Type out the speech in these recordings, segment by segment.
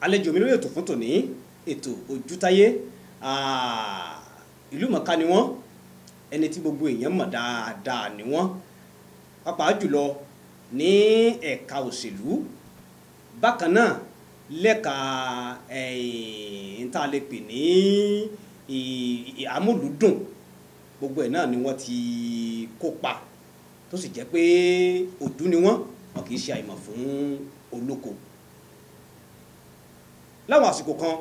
àlejò mi lórí ètò fún tòní ètò Ojútáyé ìlú mọ̀ká ni wọ́n, ẹni tí gbogbo èèyàn mọ̀ dáadáa ni wọ́n, pàápàá jùlọ ní ẹ̀ka òṣèlú, bákan náà lẹ́ka tá a lè pè ní àmúlùdùn, gbogbo ẹ̀ náà ni wọ́n ti kópa tó sì jẹ́ pé òdú ni wọ́n kì í ṣe àìmọ̀ fún olóko. Láwọn àsìkò kan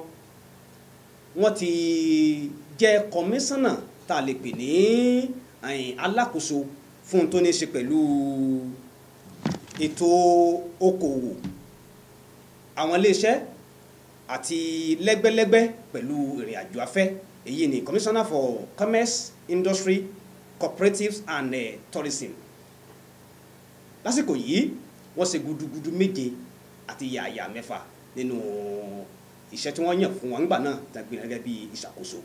wọ́n ti jẹ́ kọmíṣánná tá a lè pè ní alákòóso fún tó ní ṣe pẹ̀lú ètò okòwò àwọn iléeṣẹ́ àti lẹ́gbẹ́lẹ́gbẹ́ pẹ̀lú ìrìn àjò afẹ́, èyí ni Commissioner for Commerce, Industry, Cooperatives and Tourism. Lásìkò yìí wọ́n ṣe gudugudu méje àti yàyà mẹ́fà nínú iṣẹ́ tí wọ́n yàn fún wọn nígbà náà tàbí gẹ́gẹ́ bí ìṣàkóso.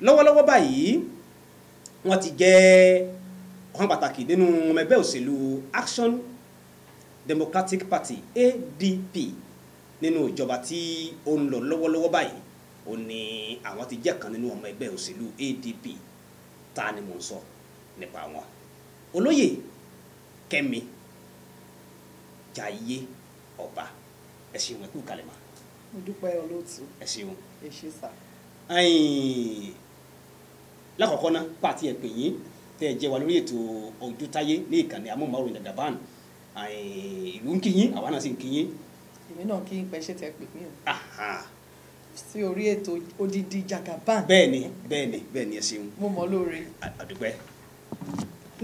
Lọ́wọ́lọ́wọ́ báyìí wọ́n ti jẹ́ ọ̀kan pàtàkì nínú ọmọ ẹgbẹ́ òṣèlú Action Democratic Party ADP nínú ìjọba tí ó ń lọ lọ́wọ́lọ́wọ́ báyìí. Ó ní àwọn ti jẹ́ kan nínú ọmọ ẹgbẹ́ òṣèlú ADP. Ta ni mò ń sọ nípa wọn? Olóyè Kẹ́mi Jayé Ọba. Ẹ ṣeun, ẹ kú kalẹ̀ mà. Mo dúpẹ́ olóòtú. Ẹ ṣeun. Ẹ ṣé sà. Lákọ̀ọ́kọ́ náà pàtí ẹ̀ pè yín tẹ́ ẹ jẹ́ wa lórí ètò Ojútáyé ní ìkànnì amóhùnmáwòrán Dàdàbán. Ìlú ń kí yín, àwa náà sì ń kí yín. Èmi náà kí n pẹ́ ṣe tẹ́ pè mí o. Sí orí ètò odidi Jagaban. Bẹ́ẹ̀ni ẹ ṣeun. Mo mọ̀ lóore. Àdúpẹ́.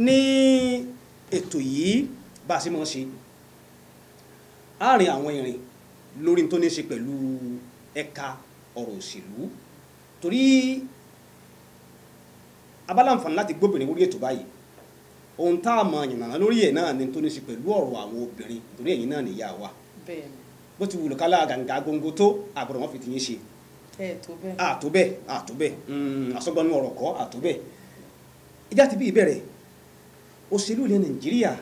Ní ètò yìí bá a ṣe máa ń ṣe àárín àwọn ìrìn lórí tó ní ṣe pẹ̀lú ẹ̀ka ọ̀rọ̀ òṣèlú, torí abáláǹfààní láti gbóbìnrin lórí ètò báyìí. Ohun tá a mọ̀ yànnàná lórí ẹ̀ náà ni tó ní ṣe pẹ̀lú ọ̀rọ̀ àwọn obìnrin, torí ẹ̀yin náà nìyá wa. Bẹ́ẹ̀ni. Bó ti wùlọ kálá gàǹgà góńgó tó àbúrò wọn fi ti yín ṣe. Tó bẹ́ẹ̀ àsọgbọnú ọ̀rọ̀ kọ́ àtó bẹ́ẹ̀. Ìjà ti bí ìbẹ̀rẹ̀ òṣèlú ilẹ̀ Nàìjíríà,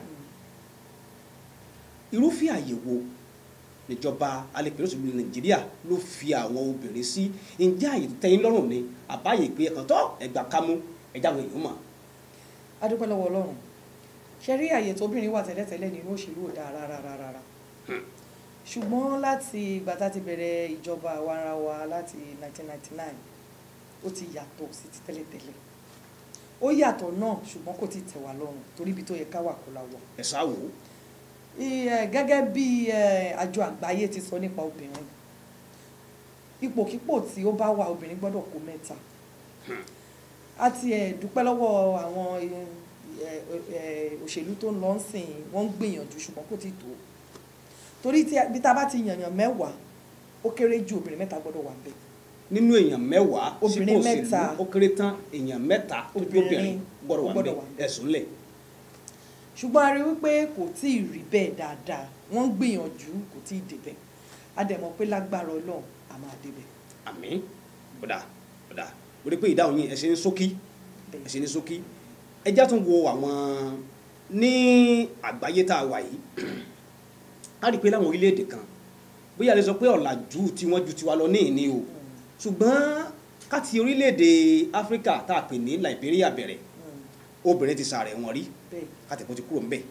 irúfẹ́ àyẹ̀wò níjọba alẹ́pẹ̀lẹ́ òṣèlú ilẹ̀ Nàìjíríà ló fi àwọn obìnrin sí. Ǹjẹ́ àyè tó tẹ́yìn lọ́rùn ni àbáyé pé ẹ̀kan tó ẹgbà kámú ẹja àwọn èèyàn mọ̀? A dúpẹ́ lọ́wọ́ Ọlọ́run. Ṣe rí àyè tóbìnrin wà tẹ́lẹ̀tẹ́lẹ̀ nínú òṣèlú ò dáa rárá. Ṣùgbọ́n láti ìgbà tá ti bẹ̀rẹ̀ ìjọba àwarawa láti 1999 ó ti yàtọ̀ sí ti tẹ́lẹ̀tẹ́lẹ̀. Ó yàtọ̀ náà ṣùgbọ́n kò ti tẹ́ wa lọ́rùn torí ibi tó yẹ ká wà kó la wọ̀. Ẹ sáwò. Gẹ́gẹ́ bí àjọ àgbáyé ti sọ nípa obìnrin, ipòkípò tí ó bá wà obìnrin gbọ́dọ̀ kó mẹ́ta. A ti dúpẹ́ lọ́wọ́ àwọn òṣèlú tó ń lọ sìn, wọ́n ń gbìyànjú ṣùgbọ́n kò ti tó. Torí bí ta bá ti yànyàn mẹ́wàá ó kéré jù obìnrin mẹ́ta gbọ́dọ̀ wà ńbẹ̀. Nínú èèyàn mẹ́wàá ó bí kò òṣèlú ó kéré tán èèyàn mẹ́ta ó bí obìnrin gbọ́dọ̀ wà ńbẹ̀. Ẹ̀sùn lẹ̀. Ṣùgbọ́n a rí wípé kò tí ì rí bẹ́ẹ̀ dáadáa, wọ́n ń gbìyànjú kò tí ì débẹ̀. A dẹ̀ mọ̀ pé lágbára Ọlọ́run a máa débẹ̀. Àmín. Bọ̀dà ó rí pé ìdáhùn yín ẹ ṣe ní ṣókí. Ẹ já tún wo àwọn ní àgbáyé tá a wà yìí. A rí pé láwọn orílẹ̀-èdè kan bóyá lè sọ pé ọ̀làjú tí wọ́n ju tiwa lọ ní ìní o, ṣùgbọ́n káti orílẹ̀-èdè Áfíríkà tá a pè ní Liberia bẹ̀rẹ̀, obìnrin ti sàárẹ̀ wọn rí kátẹ̀kọ́ ti kúrò ńbẹ̀.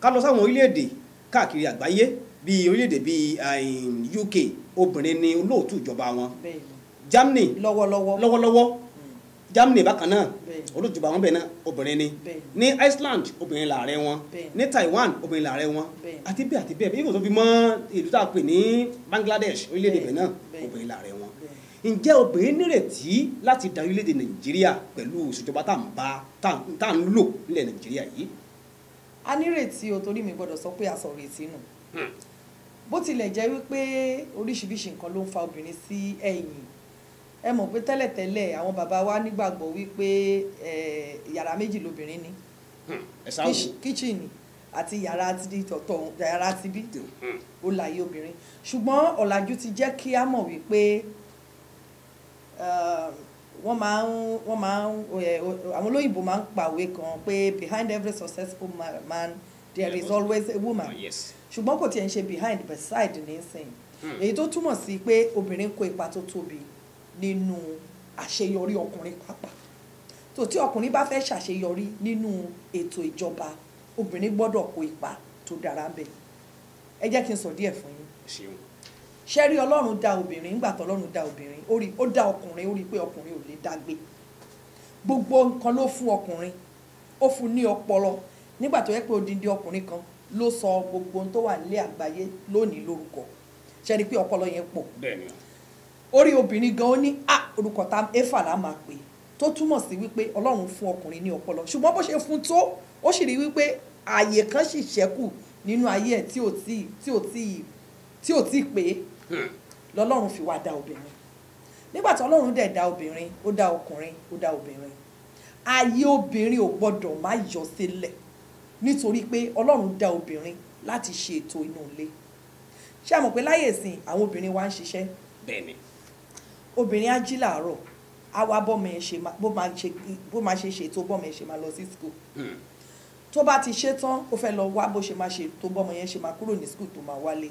Ká lọ sáwọn orílẹ̀-èdè káàkiri àgbáyé bíi orílẹ̀-èdè bíi UK, obìnrin ni olóòtú ìjọba wọn. Germany lọ́wọ́lọ́wọ́ Germany bákan náà olóòtú ìjọba wọn bẹ̀ náà obìnrin ni. Ní Iceland obìnrin làárẹ wọn. Ní Taiwan obìnrin làárẹ wọn. Àti bẹ́ẹ̀ bí ìwòsàn fi mọ́ ìlú tá a pè ní Bangladesh, orílẹ̀-èdè bẹ̀ náà obìnrin làárẹ wọn. Ǹjẹ́ obìnrin nírètí láti darí orílẹ̀-èdè Nàìjíríà pẹ̀lú ìṣèjọba tá à ń lò nílẹ̀ Nàìjíríà yìí? A nírètí o, torí mi gbọ́dọ̀ sọ pé a sọ retí nù. Bó tilẹ̀ jẹ́ wípé oríṣiríṣi nǹkan ló ń fa obìnrin sí ẹ̀yìn. Ẹ mọ̀ pé tẹ́lẹ̀tẹ́lẹ̀ àwọn bàbá wa nígbàgbọ́ wípé yàrá méjì lobìnrin ní. Kíchìnì àti yàrá ti tọ̀tọ̀ yàrá ti bí ó láyé obìnrin. Ṣùgbọ́n ọ̀làjú ti jẹ́ kí á mọ̀ wípé àwọn olóyìnbó máa ń pàwé kan pé behind every successful man there is always a woman yes. ṣùgbọ́n kò tiẹ̀ ń ṣe behind but side nísìn èyí tó túmọ̀ sí pé obìnrin kó ipa tó tóbi nínú àṣeyọrí ọkùnrin pàápàá tó tí ọkùnrin bá fẹ́ ṣàṣeyọrí nínú ètò ìjọba obìnrin gbọ́dọ̀ kó ipa tó dára ń bẹ̀ ẹ jẹ́ kí n sọ díẹ̀ fún yín ṣeun ṣe rí ọlọ́run dá obìnrin nígbà tó ọlọ́run dá obìnrin ó dá ọkùnrin ó rí pé ọkùnrin ò lè dá gbé gbogbo nǹkan ló fún ọkùnrin ó fún ní ọpọlọ nígbà tó yẹ pé odindi ọkùnrin kan ló sọ gbogbo ohun tó wà nílé àgbáyé lónìí lórúkọ ṣe rí pé ọpọlọ yẹn pọ̀ bẹ́ẹ̀ ni orí obìnrin gan ó ní orúkọ tá éfà là máa pè tó túmọ̀ sí wípé ọlọ́run fún ọkùnrin ní ọpọlọ ṣùgbọ́n bó ṣe fún tó ó sì rí wípé ààyè kan sì ṣẹ́kù nínú ayé ẹ̀ tí ò tí pé lọ́lọ́run fi wá dá obìnrin nígbà tí ọlọ́run dẹ̀ dá obìnrin ó dá ọkùnrin ó dá obìnrin ayé obìnrin ò gbọ́dọ̀ má yọ sílẹ̀ nítorí pé ọlọ́run dá obìnrin láti ṣe ètò inú ilé ṣé a mọ̀ pé láyé ìsìn àwọn obìnrin wa ń ṣiṣẹ́ bẹ́ẹ̀ ni obìnrin á jí làárọ̀ á wá bọ́mọ ẹ̀ ṣe bó máa ṣe ṣètò bọ́mọ ẹ̀ ṣe máa lọ sí school tó bá ti ṣe tán ó fẹ́ lọ wá bó ṣe máa ṣe tó bọ́mọ yẹn ṣe máa kúrò ní school tó máa wálé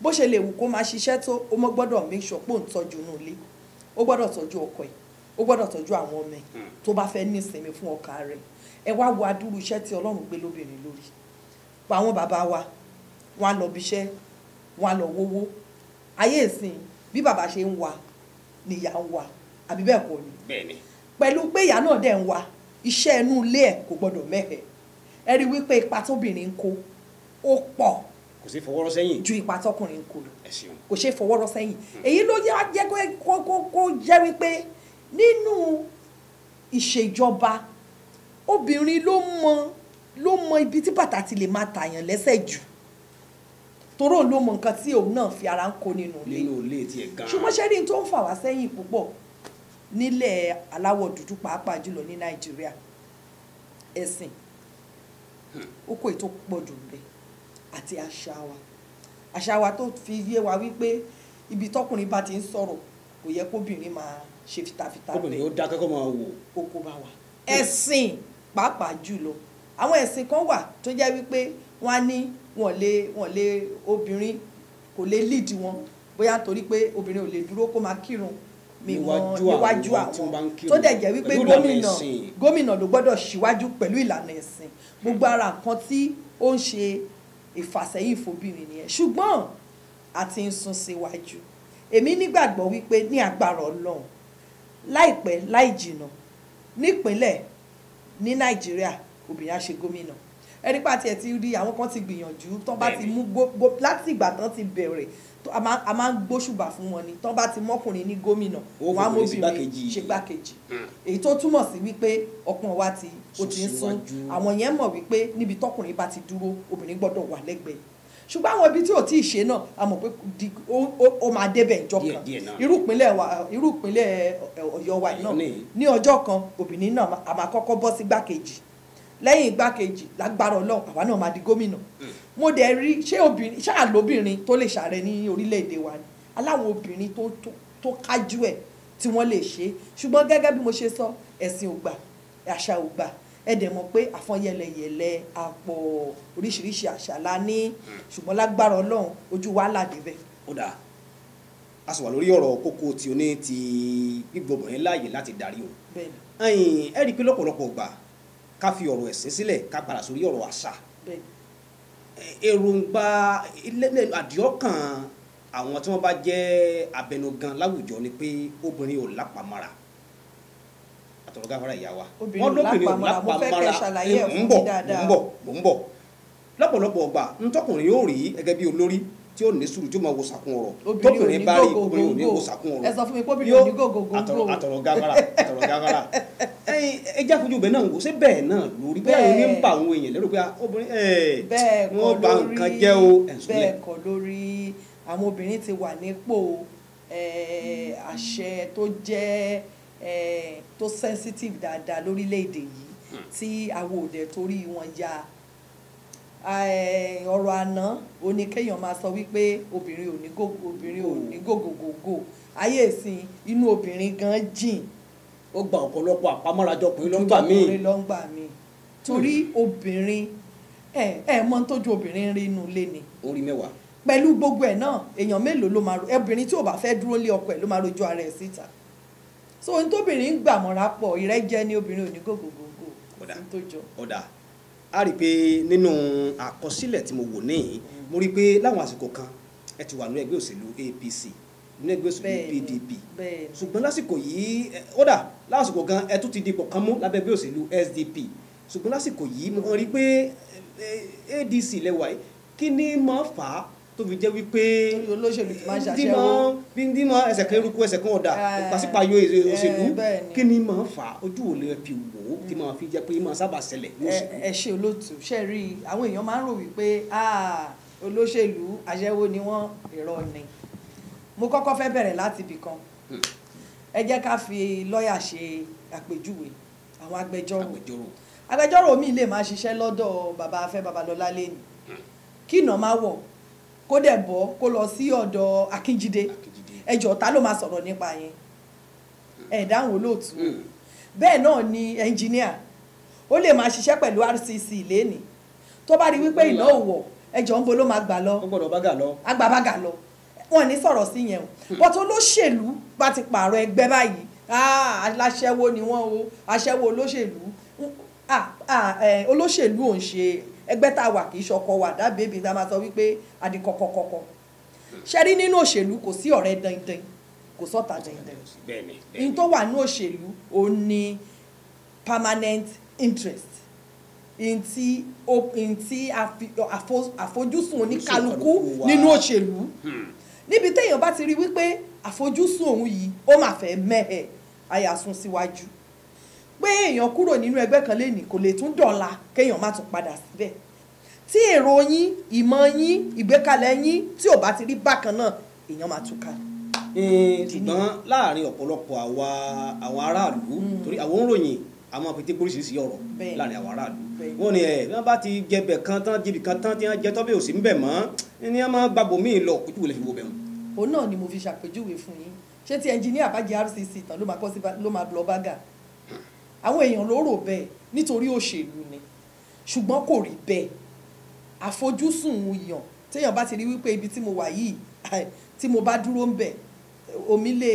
bó ṣe lè wù kó máa ṣiṣẹ́ tó ó mọ́ gbọ́dọ̀ make sure pé òun tọ́jú inú ilé ó gbọ́dọ̀ tọ́jú ọkọ ẹ̀ ó gbọ́dọ̀ tọ́jú àwọn ọmọ ẹ̀ tó bá fẹ́ ní ìsinmi fún ọkà rẹ̀ ẹ wá wo adúrú iṣẹ́ tí ọlọ́run gbé lóbìnrin lórí àwọn bàbá wa wọn á lọ bíṣẹ́ wọn á lọ wówó ayé ìsìn bí bàbá ṣe ń wa nìyá ń wa àbí bẹ́ẹ̀ kọ́ ni bẹ́ẹ̀ ni pẹ̀lú pé ìyá náà dẹ̀ ń wa iṣẹ́ inú ilé ẹ̀ kò gbọ́dọ̀ mẹ́hẹ̀ ẹ rí wípé ipa tóbìnrin ń kó ó pọ̀ kò sí fọwọ́rọ́ sẹ́yìn ju ipa tọkùnrin ń kó lọ ẹ ṣeun kò ṣe fọwọ́rọ́ sẹ́yìn èyí ló jẹ́ kó jẹ́ wípé nínú ìṣèjọba obìnrin ló mọ ibi tí bàtà ti lè máa tàyàn lẹ́sẹ̀ jù toró ló mọ nǹkan tí òun náà fi ara ń kó nínú ilé tiẹ̀ gan ṣùgbọ́n ṣé rí tó ń fà wá sẹ́yìn púpọ̀ nílẹ̀ aláwọ̀ dúdú pàápàá jùlọ ní Nàìjíríà ẹ̀sìn ó kó ètò pọ̀ jù ń bẹ àti àṣà wa tó fi yé wa wípé ibi tọkùnrin bá ti ń sọ̀rọ̀ kò yẹ kóbìnrin máa ṣe fitafita kóbìnrin ó dákẹ́ kó máa wò ó kó bá wa ẹ̀sìn pàápàá jùlọ àwọn ẹ̀sìn kan wà tó jẹ́ wípé wọ́n á ní wọ́n lè obìnrin kò lè lead wọn bóyá torí pé obìnrin ò lè dúró kó máa kírun níwájú àwọn tó dẹ̀ jẹ́ wípé gómìnà ló gbọ́dọ̀ ṣíwájú pẹ̀lú ìlànà ẹ̀sìn gbogbo ara nǹkan tí ó ń ṣe ìfàsẹ́yìn fòbìnrin nìyẹn ṣùgbọ́n àti ń sún síwájú èmi nígbàgbọ́ wípé ní agbára Ọlọ́run láìpẹ́ láì jìnnà nípínlẹ̀ ní Nàìjíríà obìnrin á ṣe gómìnà ẹni pa tiẹ̀ ti rí àwọn kan ti gbìyànjú tán bá ti mú láti ìgbà tán ti bẹ̀rẹ̀ a máa ń gbóṣùbà fún wọn ni tán bá ti mọ́kùnrin ní gómìnà wọn á móbìnrin ṣe gbákejì èyí tó túmọ̀ sí wípé ọpọ́n wa ó ti ń sún àwọn yẹn mọ̀ wípé níbi tọkùnrin bá ti dúró obìnrin gbọ́dọ̀ wà lẹ́gbẹ̀ẹ́ ṣùgbọ́n àwọn ibi tí ò tí ì ṣe náà a mọ̀ pé ó máa débẹ̀ ìjọ kan irú ìpínlẹ̀ Ọ̀yọ́ wa náà ní ọjọ́ kan obìnrin náà a máa kọ́kọ́ bọ́ sí gbákejì lẹ́yìn igbákejì lágbára Ọlọ́run àwa náà máa di gómìnà mo dẹ̀ rí ṣáà lóbìnrin tó lè ṣààrẹ ní orílẹ̀-èdè wa ni aláwọn obìnrin tó kájú ẹ̀ tí wọ́n lè ṣe ṣùgbọ́n gẹ́gẹ́ bí mo ṣe sọ ẹ̀sìn ò gbà àṣà ò gbà ẹ dẹ̀ mọ̀ pé àfọ̀nyẹlẹyẹlẹ àpọ̀ oríṣiríṣi àṣà la ní ṣùgbọ́n lágbára Ọlọ́run ojú wa là débẹ̀. ó dáa a sì wà lórí ọ̀rọ̀ kókó tí o ní ti gbígbọ̀bọ̀n láàyè láti darí o ẹ rí i pé lọ́pọ̀lọpọ̀ gbà ká fi ọ̀rọ̀ ẹ̀sìn sílẹ̀ ká padà sórí ọ̀rọ̀ àṣà èròǹgbà àdìọ́kàn àwọn tí wọ́n bá jẹ́ abẹnugan láwùjọ ni pé obìnrin ò lápamọ́ra àtọ̀rọ̀gáfárà ìyá wa wọ́n lóbìnrin ò lápamọ́ra ń bọ̀ lọ́pọ̀lọpọ̀ ọgbà ntọ́kùnrin yóò rí gẹ́gẹ́ bí olórí tí ó ní sùúrù tí ó máa wo sàkún ọ̀rọ̀ tóbìnrin bá rí obìnrin ò ní wo sàkún ọ̀rọ̀ ẹ sọ fún mi kóbìnrin ò ní gògògò àtọ̀rọ̀gáfárà ẹ jẹ́ àfojú bẹ́ẹ̀ náà wò ṣé bẹ́ẹ̀ náà lórí bẹ́ẹ̀ ni ń bá àwọn èèyàn lérò pé obìnrin wọ́n bá nǹkan jẹ́ o bẹ́ẹ̀ kọ́ lórí àwọn obìnrin ti wà nípò àṣẹ tó jẹ́ tó sensitive dáadáa lórílẹ̀‐èdè yìí tí àwọn òde torí wọn ya ọ̀rọ̀ àná òní kéèyàn máa sọ wípé obìnrin ò ní gògògògò ayé ìsìn inú obìnrin gan jìn ó gba ọ̀pọ̀lọpọ̀ àpamọ́ra jọkùnrin ló ń gbà mí torí obìnrin mọ́ tójú obìnrin rí inú ilé ni orí mẹ́wàá pẹ̀lú gbogbo ẹ̀ náà èèyàn mélòó ló máa obìnrin tí ò bá fẹ́ dúró lé ọkọ ẹ̀ ló máa rojú ara ẹ̀ síta so ohun tóbìnrin ń gbà mọ́ra pọ̀ ìrẹ́jẹ ní obìnrin ò ní gògògògò sí tó jọ. ọ̀dà a rí i pé nínú àkọsílẹ̀ tí mo wò níyìn mo rí i pé láwọn àsìkò kan ẹ ti wà nínú ẹgbẹ́ òṣèlú APC nínú ẹgbẹ́ òṣèlú PDP ṣùgbọ́n lásìkò yìí ọ̀dà lásìkò kan ẹ tún ti dipò kan mú lábẹ́ ẹgbẹ́ òṣèlú SDP ṣùgbọ́n lásìkò yìí mo rí i pé ADC lẹ́wà yìí kí ni máa fà á tó fi jẹ́ wípé olóṣèlú ti máa ń ṣàṣẹ́wó bí máa ẹsẹ̀ kan eruku ẹsẹ̀ kan ọ̀dà pàṣípààyò òṣèlú kí ni máa fà á ojú ò lè fi wò ó tí máa fi jẹ́ pé máa sábà ṣẹlẹ̀ lóṣèlú. ẹ ṣe olóòtú ṣe rí àwọn èèyàn máa ń rò wípé olóṣèlú aṣẹ́wó ni wọ́n irọ́ ni mo kọ́kọ́ fẹ́ bẹ̀rẹ̀ láti ibì kan ẹ jẹ́ ká fi lọ́ọ̀yà ṣe àpèjúwe àwọn agbẹjọ́rò mi lè máa ṣiṣẹ́ lọ́dọ̀ bàbá Afẹ́ Babalọ́lá lẹ́nu kí ìnà máa wọ̀ kó dẹ̀ bọ́ kó lọ sí ọ̀dọ̀ Akínjídé ẹjọ́ ta ló máa sọ̀rọ̀ nípa yẹn ẹ̀ dáhùn olóòtú bẹ́ẹ̀ náà ni ẹnjìníà ó lè máa ṣiṣẹ́ pẹ̀lú RCC lẹ́ni tó bá rí wípé ìná ò wọ̀ ẹjọ́ ń bo ló máa gbà lọ agbábágà lọ wọn ní sọ̀rọ̀ sí yẹn o bọ́tò olóṣèlú bá ti pààrọ̀ ẹgbẹ́ báyìí aláṣẹ́wó ni wọ́n o aṣẹ́wó olóṣèlú olóṣèlú ò ń ṣe ẹgbẹ́ tá a wà kì í ṣọkọ wà dábìí ebi tá a máa sọ wípé adìkọ̀kọ̀kọ̀kọ̀ ṣe rí nínú òṣèlú kò sí ọ̀rẹ́ dandan kò sọ́ta dandan ní tó wà ní òṣèlú ò ní permanent interest ntí àfojúsùn oníkálukú nínú òṣèlú níbi téèyàn bá ti rí wípé àfojúsùn òun yìí ó máa fẹ́ mẹ́hẹ̀ àyàsùn síwájú pé èèyàn kúrò nínú ẹgbẹ́ kan lénìí kò lè tún dọ̀la kéèyàn má tún padà síbẹ̀ tí èrò yín ìmọ̀ yín ìgbékalẹ̀ yín tí ò bá ti rí bákan náà èèyàn máa tún ká. ṣùgbọ́n láàrin ọ̀pọ̀lọpọ̀ àwọn aráàlú torí àwọn òǹròyìn àwọn àpètè oríṣiríṣi ọ̀rọ̀ láàrin àwọn aráàlú wọ́n ní wọ́n bá ti jẹbẹ̀ kan tán jẹbi kan tán tí wọ́n jẹ tọ́bẹ̀ òsì ń bẹ̀ mọ́ ní wọ́n máa gbàgbọ́ míì lọ ojú wo lè fi wo bẹ̀ wọn. òun náà ni mo fi ṣàpèjúwe fún yín ṣé tí ẹnjìníà bá jẹ RCC tán ló máa lọ bágà àwọn èèyàn ló rò bẹ́ẹ̀ nítorí òṣèlú ni ṣùgbọ́n kò rí bẹ́ẹ̀ àfojúsùn yàn téèyàn bá ti rí wípé ibi tí mo wà yìí tí mo bá dúró ń bẹ̀ omi lè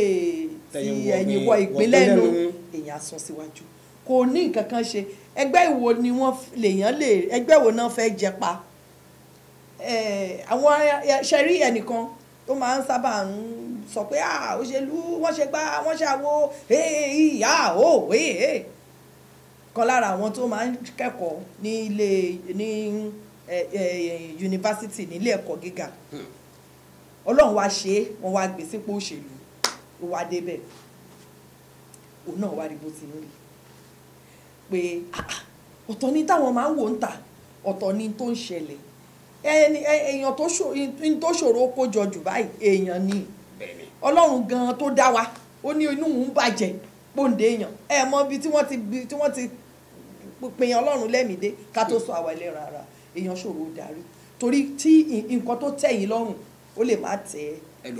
ti ẹ̀yìn wọ ìpínlẹ̀ nu èèyàn sún síwájú kò ní nǹkan kan ṣe ẹgbẹ́ ìwo ni wọ́n lèèyàn lè ẹgbẹ́ ìwo náà fẹ́ jẹ pa àwọn ṣẹ́rí ẹnìkan tó máa ń sábà ń sọ pé òṣèlú wọ́n ṣe gbá wọ́n ṣàwo ìyá o kan lára àwọn tó máa ń kẹ́kọ̀ọ́ ní ilé ní yunifásitì nílé ẹ̀kọ́ gíga ọlọ́run wá ṣe é wọ́n wá gbé sípò òṣèlú ó wá débẹ̀ òun náà wá rí bó ti ń rí pé ọ̀tọ̀ ní táwọn máa ń wò ń tà ọ̀tọ̀ ní tó ń ṣẹlẹ̀ èèyàn tó ṣòro kó jọ jù báyìí èèyàn ni ọlọ́run gan tó dá wa ó ní inú òun bàjẹ́ pòǹdé èèyàn mọ ibi tí wọ́n ti pèèyàn ọlọ́run lẹ́mìdé ká tó sọ àwa ẹlẹ́ran ara èèyàn ṣòro darí torí tí nǹkan tó tẹ̀yìn lọ́rùn ó lè má tẹ̀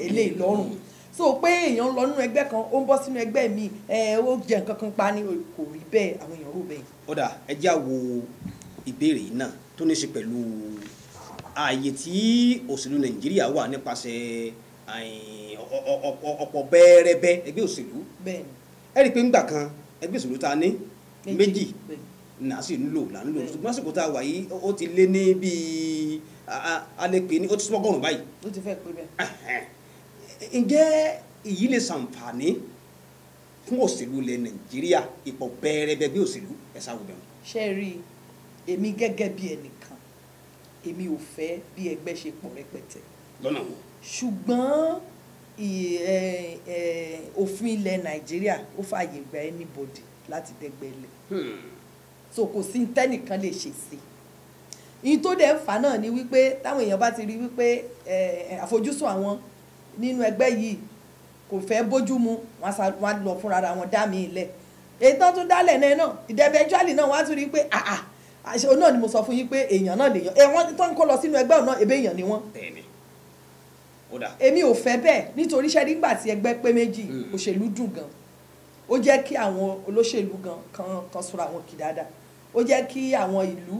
eléyìí lọ́rùn so pé èèyàn lọ nínú ẹgbẹ́ kan ó ń bọ́ sínú ẹgbẹ́ mi ó jẹ nǹkan kan pa ni kò rí bẹ́ẹ̀ àwọn èèyàn rò bẹ́ẹ̀. ó dà ẹ já wo ìbéèrè yìí náà tó ní ṣe pẹ̀lú ààyè tí òṣèlú Nàìjíríà wà nípasẹ̀ ọ̀pọ̀ bẹ́ẹ̀rẹ́bẹ́ ẹgbẹ́ òṣèlú ẹ rí i pé ńgbà kan ẹgbẹ́ òṣèlú ta ní méjì náà sì ń lò ṣùgbọ́n àsìkò tá a wà yìí ó ti lé ní bíi alẹ́pẹ́ ní ó ti súnmọ́gọ́rùn-ún báyìí. ó ti fẹ́ pé bẹ́ẹ̀. ǹjẹ́ èyí lè ṣàǹfààní fún òṣèlú ilẹ̀ Nàìjíríà ipò bẹ́ẹ̀rẹ́bẹ́ bí òṣèlú ẹ̀sà wò bẹ́ẹ̀. ṣe rí èmi gẹ́gẹ́ bí ẹnìkan èmi ò fẹ́ bí ẹgbẹ́ ṣe pọ̀ rẹpẹtẹ. lọ́nà wo. ṣùgbọ́n òfin ilẹ̀ Nàìjíríà ó fààyè gba anybody láti dẹ́gbẹ́ lẹ̀ so kò sí tẹ́nìkan lè ṣe sí ìyí tó dẹ̀ ń fà náà ni wípé táwọn èèyàn bá ti rí wípé àfojúsùn àwọn nínú ẹgbẹ́ yìí kò fẹ́ bójú mu wọ́n á lọ fúnra wọn dá mi ilẹ̀ èyí tó tún dálẹ̀ náà ìdẹ́bẹ́jọ́lì náà wọ́n á tún rí pé àṣẹ náà ni mo sọ fún yín pé èèyàn náà lèèyàn wọ́n tó ń kó lọ sínú ẹgbẹ́ náà ebe èèyàn ni wọ́n. èmi ò fẹ́ bẹ́ẹ̀ nítorí ṣẹ́ nígbà tí ẹgbẹ́ pé méjì òṣèlú dùn gan ó jẹ́ kí àwọn olóṣèlú gan kan sọ̀rọ̀ àwọn kì dáadáa ó ó jẹ́ kí àwọn ìlú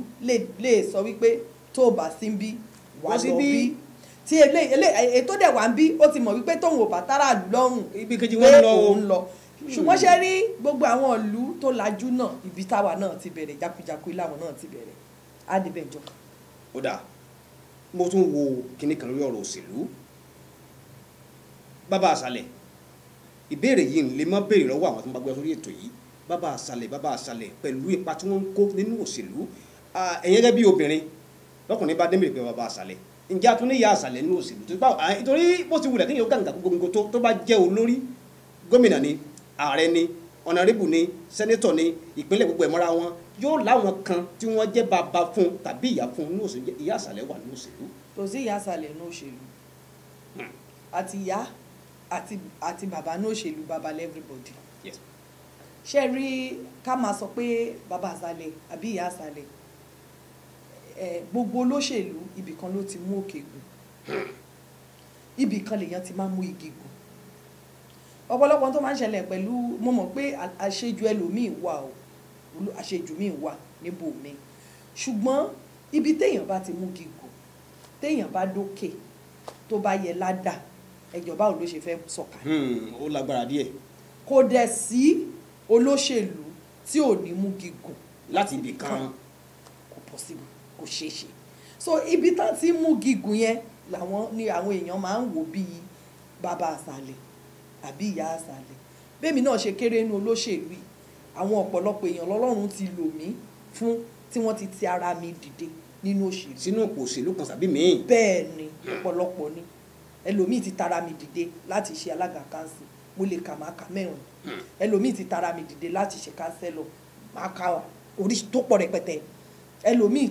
lè sọ wípé tó o bá sí ń bí wà lọ bí tí ètò dẹ̀ wà ń bí ó ti mọ̀ wípé tóun ò bá táràlú lọ́rùn ibi kejì pé wọn lọ òun lọ ṣùgbọ́n ṣe rí gbogbo àwọn ìlú tó lajú náà ibi táwa náà ti bẹ̀rẹ̀ jákujáku láwọn náà ti bẹ̀rẹ̀ á débẹ̀ jọ. ó dà mo tún wo kinní kan lórí ọ̀rọ̀ òṣèlú bàbá àṣàlẹ̀ ìbéèrè yìí ń lè má béèrè lọ́wọ́ àwọn tó ń bá gbé sórí ètò yìí bàbá àṣàlẹ̀ pẹ̀lú ipa tí wọ́n ń kó nínú òṣèlú ẹ̀yin gẹ́gẹ́ bí obìnrin lọ́kùnrin bá dé mìíràn pé bàbá àṣàlẹ̀ ǹjẹ́ a tún ní ìyá àṣàlẹ̀ nínú òṣèlú torí bó ti wulẹ̀ kí yóò gàǹgà gbogbo tó bá jẹ́ olórí gómìnà ni ààrẹ ni ọ̀nàrẹ́bù ni sẹ́nétọ̀ ni ìpínlẹ̀ gbogbo ẹ̀ mọ́ra wọn yóò láwọn kan tí wọ́n jẹ́ bàbá fún tàbí ìyá fún nínú òṣèlú ìyá àṣàlẹ̀ wà nínú òṣèlú. kò sí ìyá àṣàlẹ̀ nínú òṣèlú àti ìyá àti bàbá ní òṣèlú bàbá everybody. Yes. ṣe rí ká máa sọ pé bàbá àṣàlẹ̀ àbí ìyá àṣàlẹ̀ gbogbo olóṣèlú ibìkan ló ti mú òkè gùn ibìkan lèèyàn ti máa mú igi gùn ọ̀pọ̀lọpọ̀ tó máa ń ṣẹlẹ̀ pẹ̀lú mo mọ̀ pé àṣejù ẹlòmíì wà o àṣejù míì wà níbò mi ṣùgbọ́n ibi téèyàn bá ti mú igi gùn téèyàn bá dókè tó bá yẹ ládà ẹjọ́ báwo ló ṣe fẹ́ sọ̀ka. ó lágbára díẹ̀. kò dẹ̀ sí olóṣèlú tí ò ní mú igi gùn láti ibì kan kò possible kò ṣeé ṣe so ibi tá ti mú igi gùn yẹn ni àwọn èèyàn máa ń wò bíi bàbá àṣàlẹ̀ àbí ìyá àṣàlẹ̀ bẹ́ẹ̀mi náà ṣe kéré nínú olóṣèlú yìí àwọn ọ̀pọ̀lọpọ̀ èèyàn lọ́lọ́run ti lò mí fún tí wọ́n ti ara mi dìde nínú òṣèlú. sínú òpó òṣèlú kan tàbí míì. bẹ́ẹ̀ ni ọ̀pọ̀lọpọ̀ ni ẹlòmíì ti tara mi dìde láti ṣe alága kánsì mo lè kà máa ka mẹ́rin ẹlòmíì ti tara mi dìde láti ṣe kánsẹ́lọ̀ máa ka oríṣi tó pọ̀ rẹpẹtẹ ẹlòmíì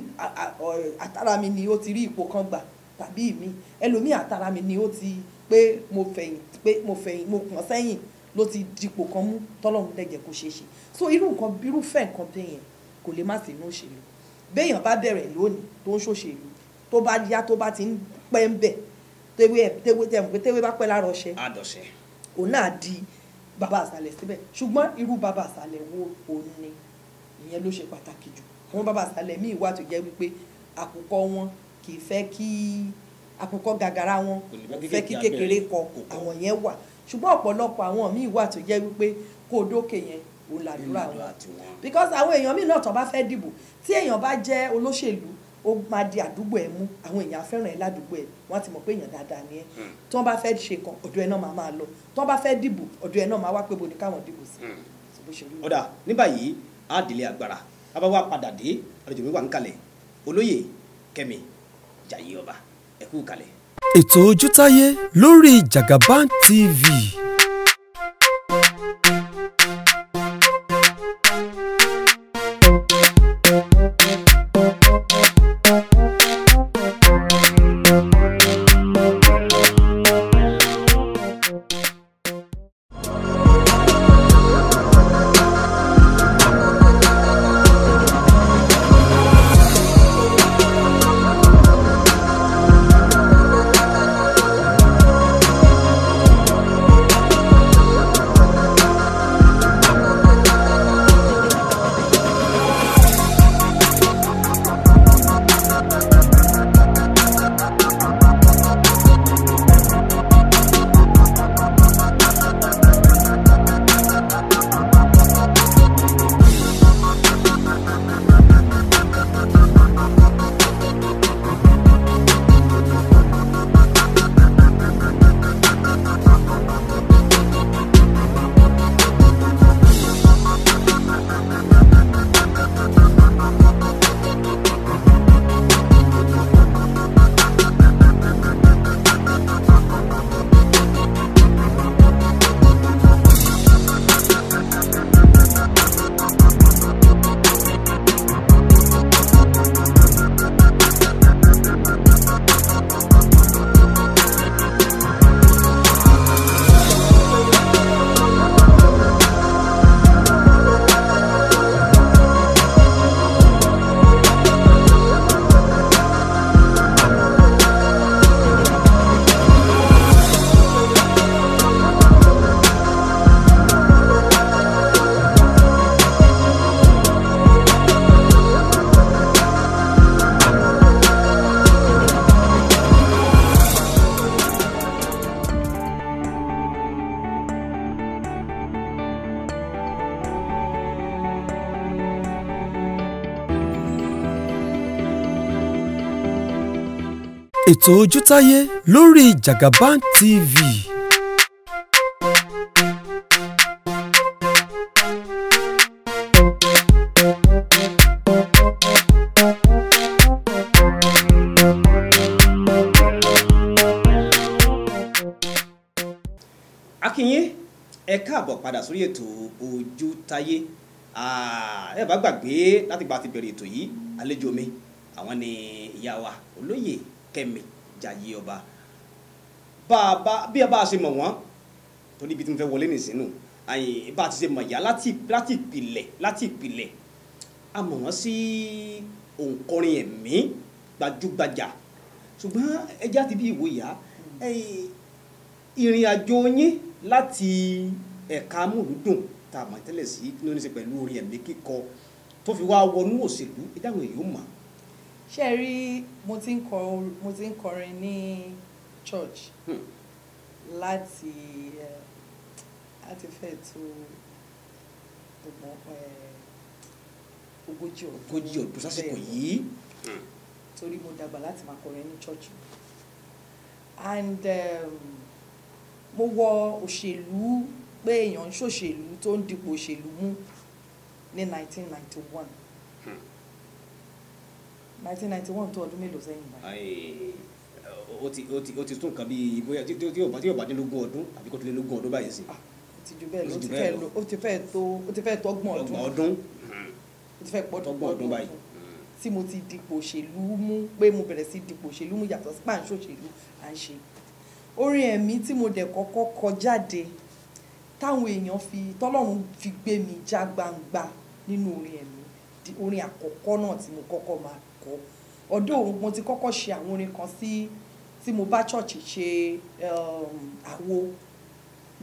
àtàrà mi ni ó ti rí ipò kan gbà tàbí mi ẹlòmíì àtàrà mi ni ó ti pé mo kàn sẹ́yìn ló ti dipò kan mú tọ́lọ́run dẹ̀jẹ̀ kó ṣeé ṣe so irúfẹ́ nǹkan bẹ́yẹn kò lè má sí inú òṣèlú béèyàn bá bẹ̀rẹ̀ lónìí tó ń ṣòṣèlú tó bá yá tó bá ti ń pẹ́ ń bẹ̀ tewé bá pẹ́ lára ọṣẹ òun náà di bàbá àṣàlẹ̀ síbẹ̀ ṣùgbọ́n irú bàbá àṣàlẹ̀ wo òun ni ìyẹn ló ṣe pàtàkì jù àwọn bàbá àṣàlẹ̀ míì wà tó jẹ́ wípé àkùkọ wọn kì í fẹ́ kí àkùkọ gàgàrà wọn kò fẹ́ kí kékeré kọ àwọn yẹn wà ṣùgbọ́n ọ̀pọ̀lọpọ̀ àwọn míì wà tó jẹ́ wípé kó dókè yẹn òun làdúrà wọn because àwọn èèyàn míì náà tó bá fẹ́ dìbò tí èèyàn bá jẹ́ olóṣèlú ó máa di àdúgbò ẹ̀ mú àwọn èèyàn afẹ́ràn ẹ̀ ládùúgbò ẹ̀ wọ́n ti mọ̀ pé èèyàn dáadáa ni ẹ́ tí wọ́n bá fẹ́ ṣe kan ọ̀dọ̀ ẹ̀ náà máa lọ tí wọ́n bá fẹ́ dìbò ọ̀dọ̀ ẹ̀ náà máa wá pé bo ni káwọn dìbò sí. ọ̀dà ní báyìí á délé agbára a bá wá padà dé àlejò mi wà ń kalẹ̀ olóyè Kẹ́mi Jàyé Ọba ẹ kú kalẹ̀. ètò Ojútáyé lórí Jagaban TV. ètò ojútáyé lórí Jagaban TV. Akínyìn ẹ káàbọ̀ padà sórí ètò ojútáyé. Ẹ bá gbàgbé láti gba ti bẹ̀rẹ̀ ètò yìí, àlejò mi àwọn ni ìyá wa olóyè Kẹ́mi Jayéọba. Bí a bá ṣe mọ̀ wọ́n tó níbi tí mo fẹ́ wọlé nìsínú, bá a ti ṣe mọ̀ ìyá láti ìpìlẹ̀ a mọ̀ wọ́n sí òǹkọrin ẹ̀mí gbajúgbajà, ṣùgbọ́n ẹjá ti bí ìwò ìyá ìrìn àjò yín láti ẹ̀ka amúlùdùn tá a mọ̀ tẹ́lẹ̀ sí ló ní í ṣe pẹ̀lú orin ẹ̀mí kíkọ tó fi wá wọnú òṣèlú ìdáhùn èyí ó mọ̀. ṣé ẹ rí mo ti ń kọrin ní church láti fẹ́ tó ogójì ọdún sásìkò yìí. torí mo dàgbà láti máa kọrin ní church and mo wọ òṣèlú pé èèyàn ń ṣòṣèlú tó ń dipò òṣèlú mú ní 1991 tó ọdún mélòó sẹ́yìn báyìí. ó ti tún nǹkan bíi bóyá tí yóò bá dín lógún ọdún àbí kó tó lé lógún ọdún báyìí sí. ti jù bẹ́ẹ̀ lọ ó ti fẹ́ tó ọgbọ̀n ọdún ó ti fẹ́ pọ̀ ọdún báyìí tí mo ti dipò òṣèlú mú pé mo bẹ̀rẹ̀ sí dipò òṣèlú mú yàtọ̀ sí pàǹṣẹ òṣèlú à ń ṣe orin ẹ̀mí tí mo dẹ̀ kọ́kọ́ kọ jáde táwọn èèyàn tọ́lọ́run fi gbé mi já gbangba nínú orin ẹ̀mí orin àkọ́kọ́ náà tí mo kọ́kọ́ máa kọ ọdún mo ti kọ́kọ́ ṣe àwọn orin kan tí mo bá chọ́ọ̀chì ṣe àwo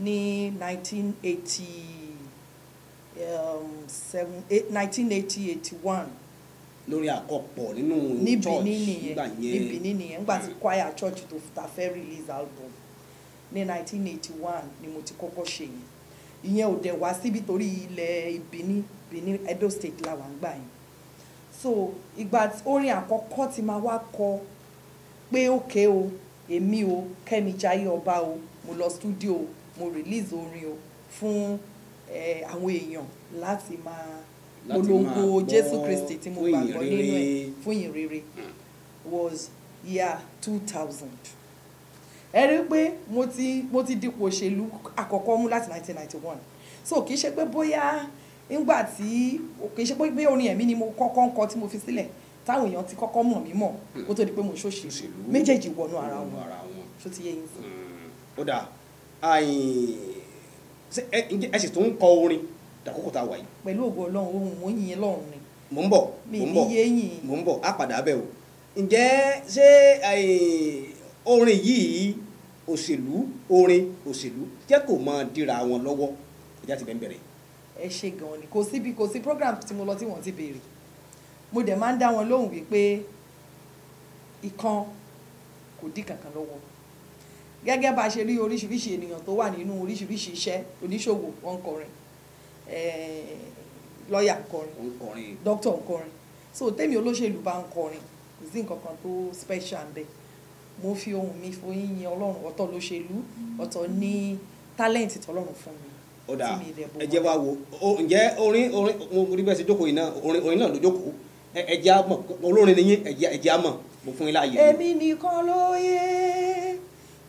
ní 1980-81 lórí àkọ́pọ̀ nínú church nígbà yẹn níbi nìyẹn nígbà tí choir church tó ta fẹ́ release album ní 1981 ni mo ti kọ́kọ́ ṣe yẹn ìyẹn ò dẹ̀ wá síbi torí ilẹ̀ Benin Edo State la wà ń gbà yẹn so ìgbà orin àkọ́kọ́ ti máa wá kọ pé òkè o èmi o Kẹ́mi Jayéọba o mo lọ studio mo release orin o fún àwọn èèyàn láti máa polongo Jésù Kristi tí mo gbàgbọ́ nínú ẹ̀ fún ìyìn rere was year 2000 ẹ rí pé mo ti dipò òṣèlú àkọ́kọ́ mú láti 1991 so kì í ṣe pé bóyá nígbà tí kì í ṣe pé orin ẹ̀mí ni mo kọ́kọ́ ń kọ tí mo fi sílẹ̀ táwọn èèyàn ti kọ́kọ́ mọ̀ mí mọ̀ kó tó di pé mo ṣòṣèlú méjèèjì wọnú ara wọn ṣó ti yé yín sí. ó dà ẹ sì tún ń kọ orin dàkókò tá a wà yìí. pẹ̀lú ògo Ọlọ́run ohun mo ń yin Ọlọ́run ni. mò ń bọ̀ mò ń bọ̀ á padà bẹ̀ o. ǹjẹ́ ṣé orin yìí orin òṣèlú jẹ́ kó máa dira wọn lọ́wọ́ ìjà ti bẹ̀rẹ̀. ẹ ṣe gan-an ni kò sí program tí mo lọ tí wọ́n ti béèrè mo dẹ̀ máa ń dá wọn lóhùn wípé ìkan kò dí kankan lọ́wọ́ gẹ́gẹ́ bá a ṣe rí oríṣiríṣi ènìyàn tó wà nínú oríṣiríṣi iṣẹ́ oníṣòwò wọn ń kọrin lọ́ọ̀yà ń kọrin dókítà ń kọrin so tèmi olóṣèlú bá ń kọrin kò sí nǹkan kan tó special bẹ́ẹ̀ mo fi ohùn mi fún yín Ọlọ́run ọ̀tọ̀ lóṣèlú ọ̀tọ̀ ní tálẹ́ǹtì tọ́lọ́run fún mi. ó dà ẹ jẹ́ wá wo ǹjẹ́ orin mo rí bẹ́ẹ̀ sí jókòó yìí náà orin náà ló jókòó ẹ jẹ́ àmọ̀ olórin ni yín ẹ jẹ́ àmọ̀ mo fún yín láàyè. èmi nìkan ló yé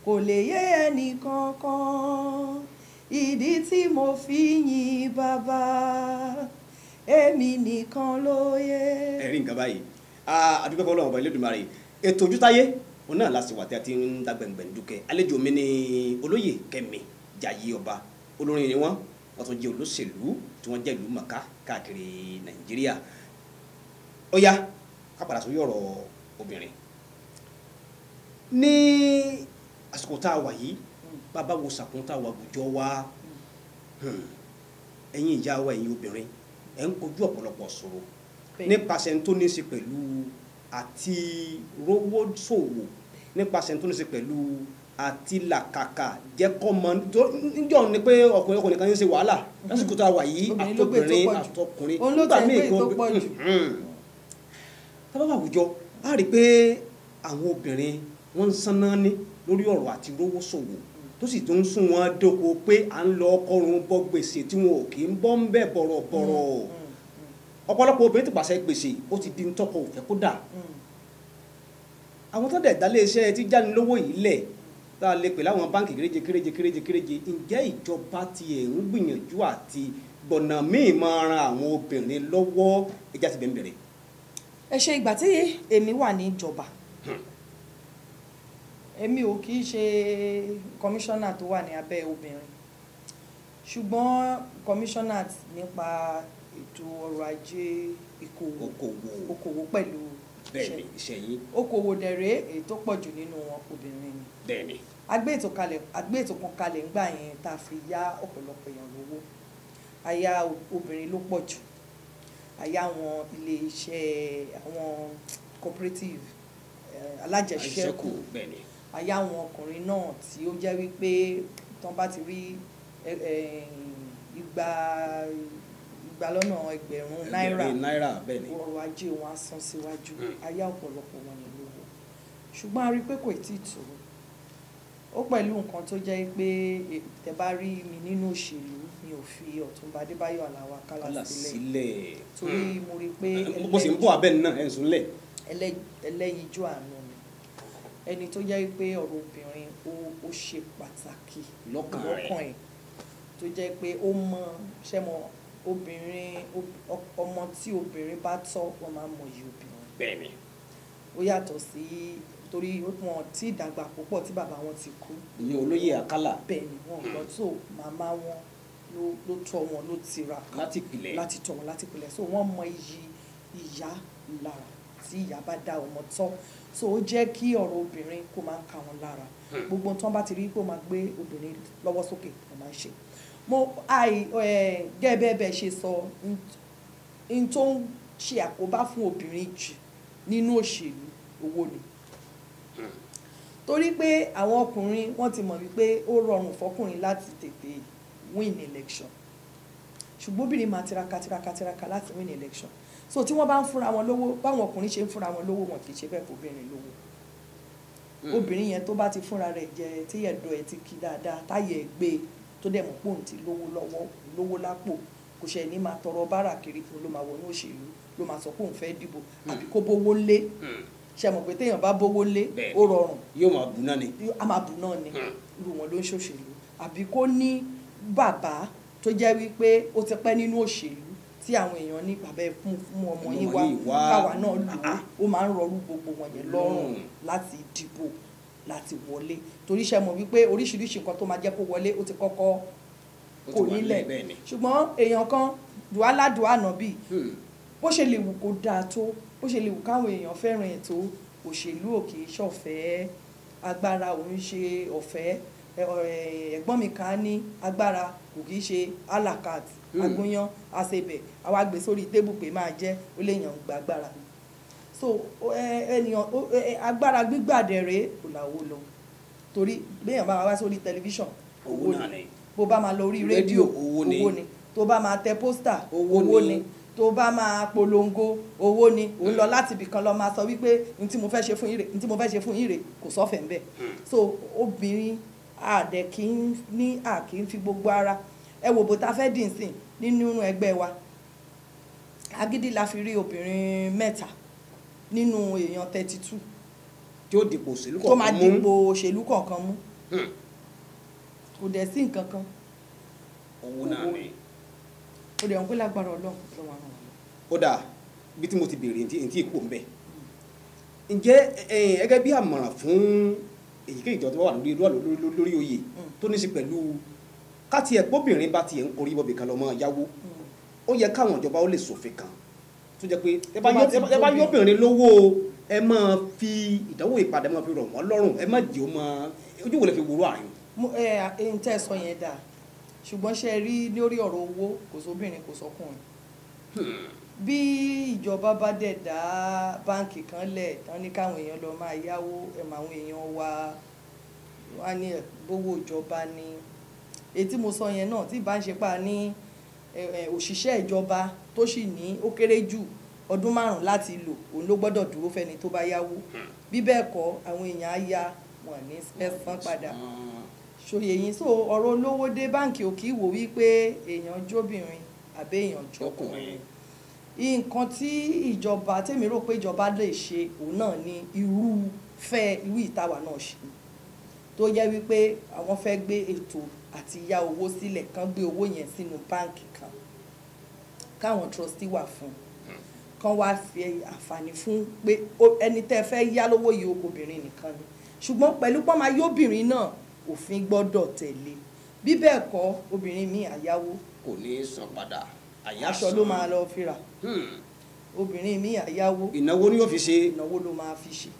kò lè yé ẹnì kankan ìdí tí mo fi yìn bàbá èmi nìkan ló yé. ẹ̀rí nǹkan báyìí àdúgbò fọlọ́run ọba Elédùmarè ètò ojútáyé òun náà láti wà tí a ti ń dàgbẹ̀ngbẹ̀ dúkẹ́ àlejò mi ní olóyè Kẹ́mi Jayéọba olórin ni wọ́n tún jẹ́ olóṣèlú tí wọ́n jẹ́ ìlú mọ̀ká káàkiri Nàìjíríà. ó yá ká padà sórí ọ̀rọ̀ obìnrin ní àsìkò tá a wà yìí bàbá wo sàkún tá a wà àwùjọ wa ẹ̀yin ìyá wa ẹ̀yin obìnrin ẹ̀ ń kojú ọ̀pọ̀lọpọ̀ ṣòro nípasẹ̀ tó ní í ṣe pẹ̀lú àti rówó ṣòwò nípasẹ̀ tó ní í ṣe pẹ̀lú àti làkàkà jẹ́ kọ́mọ níjọ́ ni pé ọkùnrin kan ń ṣe wàhálà lásìkò tá a wà yìí àtọkùnrin nígbà míì kan tábà àwùjọ á rí i pé àwọn obìnrin wọ́n ń sanná ní lórí ọ̀rọ̀ àti rówó ṣòwò tó sì tún ń sún wọn dóko pé à ń lọ ọkọ̀run bọ́ gbèsè tí wọn ò kì í bọ́ ń bẹ̀ bọ̀rọ̀bọ̀rọ̀ ọ̀pọ̀lọpọ̀ obìnrin ti pàṣẹ gbèsè ó ti di ntọ́kọ òfẹ́ kó dà àwọn tó dẹ̀ dálé iṣẹ́ tí jánilówó yìí lẹ̀ tá a lè pè láwọn báǹkì kéréje ǹjẹ́ ìjọba tiẹ̀ ń gbìyànjú àti gbọ̀nà míì máa ran àwọn obìnrin lọ́wọ́ ẹja ti bẹ̀rẹ̀. ẹ ṣe ìgbà tí èmi wà ní ìjọba èmi ò kì í ṣe kọmíṣánná tó wà ní abẹ́ obìnrin ṣùgbọ́n kọmíṣánná nípa ètò ọrọ̀ ajé okòwò pẹ̀lú iṣẹ́ yìí okòwò dẹ̀rẹ́ èyí tó pọ̀ jù nínú wọn obìnrin ni. bẹ́ẹ̀ni. agbé ètò kan kalẹ̀ ńgbà yẹn tá a fi yá ọ̀pọ̀lọpọ̀ èèyàn lówó àyà obìnrin ló pọ̀ jù àyà àwọn ilé iṣẹ́ àwọn cooperative alájẹṣẹ́kù àyà àwọn ọkùnrin náà tí ó jẹ́ wípé tán bá ti rí igba lọ́nà ẹgbẹ̀rún náírà ọrọ̀ ajé wọn á sán síwájú àyà ọ̀pọ̀lọpọ̀ wọn ní lówó ṣùgbọ́n a rí pé kò tí ì tó ó pẹ̀lú nǹkan tó jẹ́ pé tẹ́ bá rí mi nínú òṣèlú mi ò fi Ọ̀túnba Adébáyọ̀ Aláò Àkàlà sílẹ̀ torí mo rí pé bó sì ń bọ̀ abẹ́ náà ẹ̀ ń súnlẹ̀ ẹlẹ́yinjú àánú mi ẹni tó jẹ́ pé ọ̀rọ̀ obìnrin ó ṣe pàtàkì lọ́kàn ẹ̀ tó jẹ́ pé ó mọ ṣẹ́mọ obìnrin ọmọ tí obìnrin bá tọ́ wọ́n máa mọ iye obìnrin. bẹ́ẹ̀ni. ó yàtọ̀ sí torí wọn tí ìdàgbà púpọ̀ tí bàbá wọn ti kú. ìyẹn olóyè Àkàlà. bẹ́ẹ̀ni wọn lọ tó màmá wọn ló tọ́ wọn ló tira láti pilẹ̀ láti tọ́ wọn láti pilẹ̀ so wọ́n mọ iyì ìyá lára tí ìyá bá dá ọmọ tọ́ so ó jẹ́ kí ọ̀rọ̀ obìnrin kó máa ń ka wọn lára gbogbo tán bá ti rí pé ó máa gbé obìnrin lọ́wọ́ sókè wọ́n máa ń ṣe gẹ́gẹ́ bẹ́ẹ̀ ṣe sọ n tó ń ṣe àkóbá fún obìnrin jù nínú òṣèlú owó ni torí pé àwọn ọkùnrin wọ́n ti mọ̀ wípé ó rọrùn fọkùnrin láti tètè win election ṣùgbọ́n obìnrin máa tiraka láti win election so tí wọ́n bá ń fúnra wọn lówó báwọn ọkùnrin ṣe ń fúnra wọn lówó wọn kì í ṣe bẹ́ẹ̀ fóbìnrin lówó obìnrin yẹn tó bá ti fúnra rẹ̀ jẹ tí ẹ̀dọ̀ ẹ̀ ti kí dáadáa táyẹ̀ gbé tó dẹ̀ mọ̀ pé òun ti lówó lọ́wọ́ lówó lápò kò ṣe ní máa tọrọ bárà kiri fún ló máa wọnú òṣèlú ló máa sọ pé òun fẹ́ dìbò àbí kó bówó lé ṣe mọ̀ pé téèyàn bá bówó lé ó rọrùn yóò máa bù náà ni a máa bù náà ni irú wọn ló ń ṣòṣèlú àbí kó ní bàbá tó jẹ́ wípé ó ti pẹ́ nínú òṣèlú tí àwọn èèyàn ní bàbá ẹ fún ọmọ yín wá káwa náà lò ó máa ń rọrùn gbogbo wọn yẹn lọ́rùn láti dìbò láti wọlé torí ṣe mọ̀ wípé oríṣiríṣi nǹkan tó máa jẹ́ kó wọlé ó ti kọ́kọ́ kò nílẹ̀ ṣùgbọ́n èèyàn kan dùáládùá ànábì bó ṣe lè wù kó dáa tó bó ṣe lè wù káwọn èèyàn fẹ́ràn ẹ̀ tó òṣèlú ò kì í ṣọ̀fẹ́ agbára òun ṣe ọ̀fẹ́ ẹ̀gbọ́n mi kan ní agbára kò kì í ṣe alakat agúnyán àṣebẹ̀ àwa gbé sórí tébù pé máa jẹ́ ó lè yàn gba agbára so ènìyàn agbára gbígbàdẹ̀rẹ̀ kò làwọ̀ lọ torí béèyàn bá wá sórí tẹlifíṣàn owó ni bó bá máa lọ orí rédíò owó ni tó bá máa tẹ pósítà owó ni tó bá máa polongo owó ni òun lọ láti ibìkan lọ máa sọ wípé n tí mo fẹ́ ṣe fún yín rè kò sọ́fẹ̀ ń bẹ̀ so obìnrin àdẹ kì í fi gbogbo ara ẹ wò bó ta fẹ́ dì sí nínú ẹgbẹ́ wa agídí la fi rí obìnrin 3 nínú èèyàn 32 tí ó dìpò òṣèlú kọ̀ọ̀kan mú tó máa dìpò òṣèlú kọ̀ọ̀kan mú kò dẹ̀ sí nǹkan kan owó náà ni ó dẹ̀ wọ́n pé lágbára Ọlọ́run lọ́wọ́ àwọn ọ̀rọ̀. ó dáa bí tí mo ti béèrè ntí èkó ń bẹ̀ ǹjẹ́ gẹ́gẹ́ bí àmọ̀ràn fún èyíkéyìí tó wà lórí oyè tó ní í ṣe pẹ̀lú káti ẹ̀pọ́bìnrin bá tiẹ̀ ń korí bọ́bì kan lọ́mọ yáwó ó yẹ káwọn ìjọba ó lè ṣòfin kan tó jẹ́ pé ẹ bá yóbìnrin lówó ẹ máa fi ìdánwò ìpadà máa fi rọ̀ wọ́n lọ́rùn ẹ má jẹ́ ó máa ojú wo lè fi wúrọ̀ àyùn. ẹ̀yin tẹ́ ẹ sọ yẹn dáa ṣùgbọ́n ṣe rí lórí ọ̀rọ̀ owó kò sóbìnrin kò sọkùnrin bí ìjọba bá dẹ̀ dá báǹkì kan lẹ̀ tán ní káwọn èèyàn lọ máa yáwó ẹ̀mọ àwọn èèyàn wá ní gbówó ìjọba ni èyí tí mo sọ yẹn náà tí bá ń ṣe pa ní òṣìṣẹ́ ìjọba tó sì ní ó kéré jù ọdún 5 láti lò òun ló gbọ́dọ̀ dúró fẹ́ni tó bá yáwó bí bẹ́ẹ̀ kọ́ àwọn èèyàn á yá wọn ní san padà ṣòye yín so ọ̀rọ̀ olówó dé báǹkì ò kì í wò wípé èèyàn jóbìnrin àbí èèyàn jọkùnrin nǹkan tí ìjọba tèmi rò pé ìjọba lè ṣe òun náà ni irú ìtawà náà ṣe tó yẹ wípé àwọn fẹ́ gbé ètò àti yá owó sílẹ̀ kán gbé owó yẹn sínú báǹkì kan káwọn trustee wà fún kán wá fi àǹfààní fún pé ẹni tẹ́ fẹ́ yá lówó yìí obìnrin nìkan ni ṣùgbọ́n pẹ̀lú pọ́n máa yóbìnrin náà òfin gbọ́dọ̀ tẹ̀lé bí bẹ́ẹ̀ kọ́ obìnrin míì àyáwó kò ní san padà aṣọ ló máa lọ fi rà obìnrin míì àyáwó ìnáwó ni yóò fi ṣe ìnáwó ló máa fi ṣe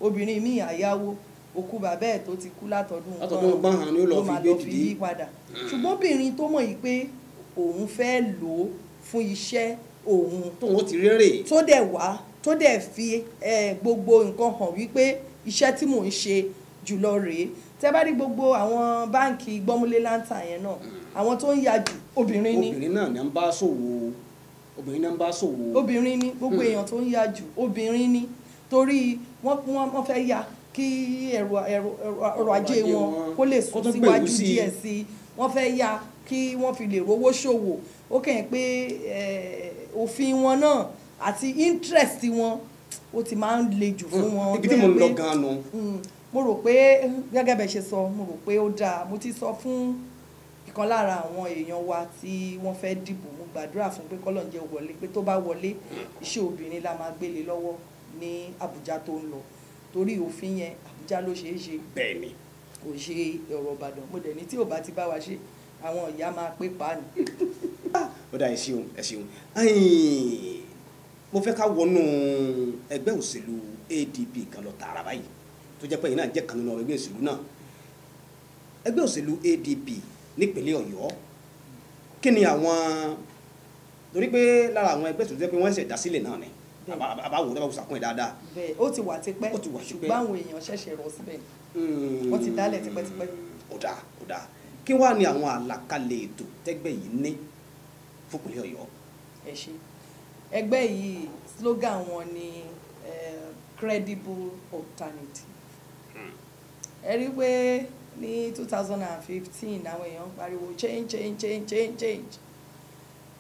obìnrin míì àyáwó òkú bàbá ẹ̀ tó ti kú látọdún gbọ́n ni ó lọ fi gbé dìde yí padà ṣùgbọ́n obìnrin tó mọ̀ yìí pé òun fẹ́ lò ó fún iṣẹ́ òun tóun ti rérè tó dẹ̀ wá tó dẹ̀ fi gbogbo nǹkan hàn wípé iṣẹ́ tí mò ń ṣe jùlọ rèé tẹ́ bá rí gbogbo àwọn báǹkì gbọ́múlé láǹtà yẹn náà àwọn tó ń ya jù obìnrin ni obìnrin náà ni à ń bá ṣòwò obìnrin ni gbogbo èèyàn tó ń ya jù obìnrin ni torí wọ́n fẹ́ ya kí ọrọ̀ ajé wọn kó lè sún síwájú díẹ̀ sí i wọ́n fẹ́ ya kí wọ́n fi lè rówó ṣòwò ó kẹ́yìn pé òfin wọn náà àti interest wọn ó ti máa ń le jù fún wọn. ibi tí mo ń lọ gan-an nù. mo rò pé gẹ́gẹ́ bẹ́ẹ̀ ṣe sọ mo rò pé ó dáa mo ti sọ fún ìkan lára àwọn èèyàn wa tí wọ́n fẹ́ dìbò mo gbàdúrà fún pé kọ́lọ̀ ń jẹ́ wọlé pé tó bá wọlé iṣẹ́ obìnrin la máa gbélé lọ́wọ́ ní Àbújá tó ń lọ torí òfin yẹn Àbújá ló ṣeé ṣe bẹ́ẹ̀ni kò ṣe ọ̀rọ̀ Ìbàdàn mo dẹ̀ ní tí ò bá ti bá wa ṣe àwọn ìyá máa pé pa ni. ó dá ẹ ṣeun mo fẹ́ ká wọnú ẹgbẹ́ òṣèlú ADP kan lọ tààrà báyìí tó jẹ́ pé yìí náà jẹ́ kan nínú ẹgbẹ́ òṣèlú náà ẹgbẹ́ òṣèlú ADP nípínlẹ̀ Ọ̀yọ́ kí ni àwọn torí pé lára àwọn ẹgbẹ́ òṣèlú pé wọ́n ṣẹ̀ dá sílẹ̀ náà ni àbáwò tó bá wù sàkún ẹ̀ dáadáa. bẹ́ẹ̀ ó ti wà tipẹ́ ṣùgbọ́n àwọn èèyàn ṣẹ̀ṣẹ̀ rọ̀ síbẹ̀ wọ́n ti dálẹ̀ tipẹ́tipẹ́. ó dáa kí wàá ní àwọn àlàkalẹ̀ ètò tẹ́gbẹ́ yìí ní fúnpínlẹ̀ Ọ̀yọ́. ẹ ṣe ẹgbẹ́ yìí slogan wọn ni credible alternative ẹ rí pé ní 2015 àwọn èèyàn pariwo change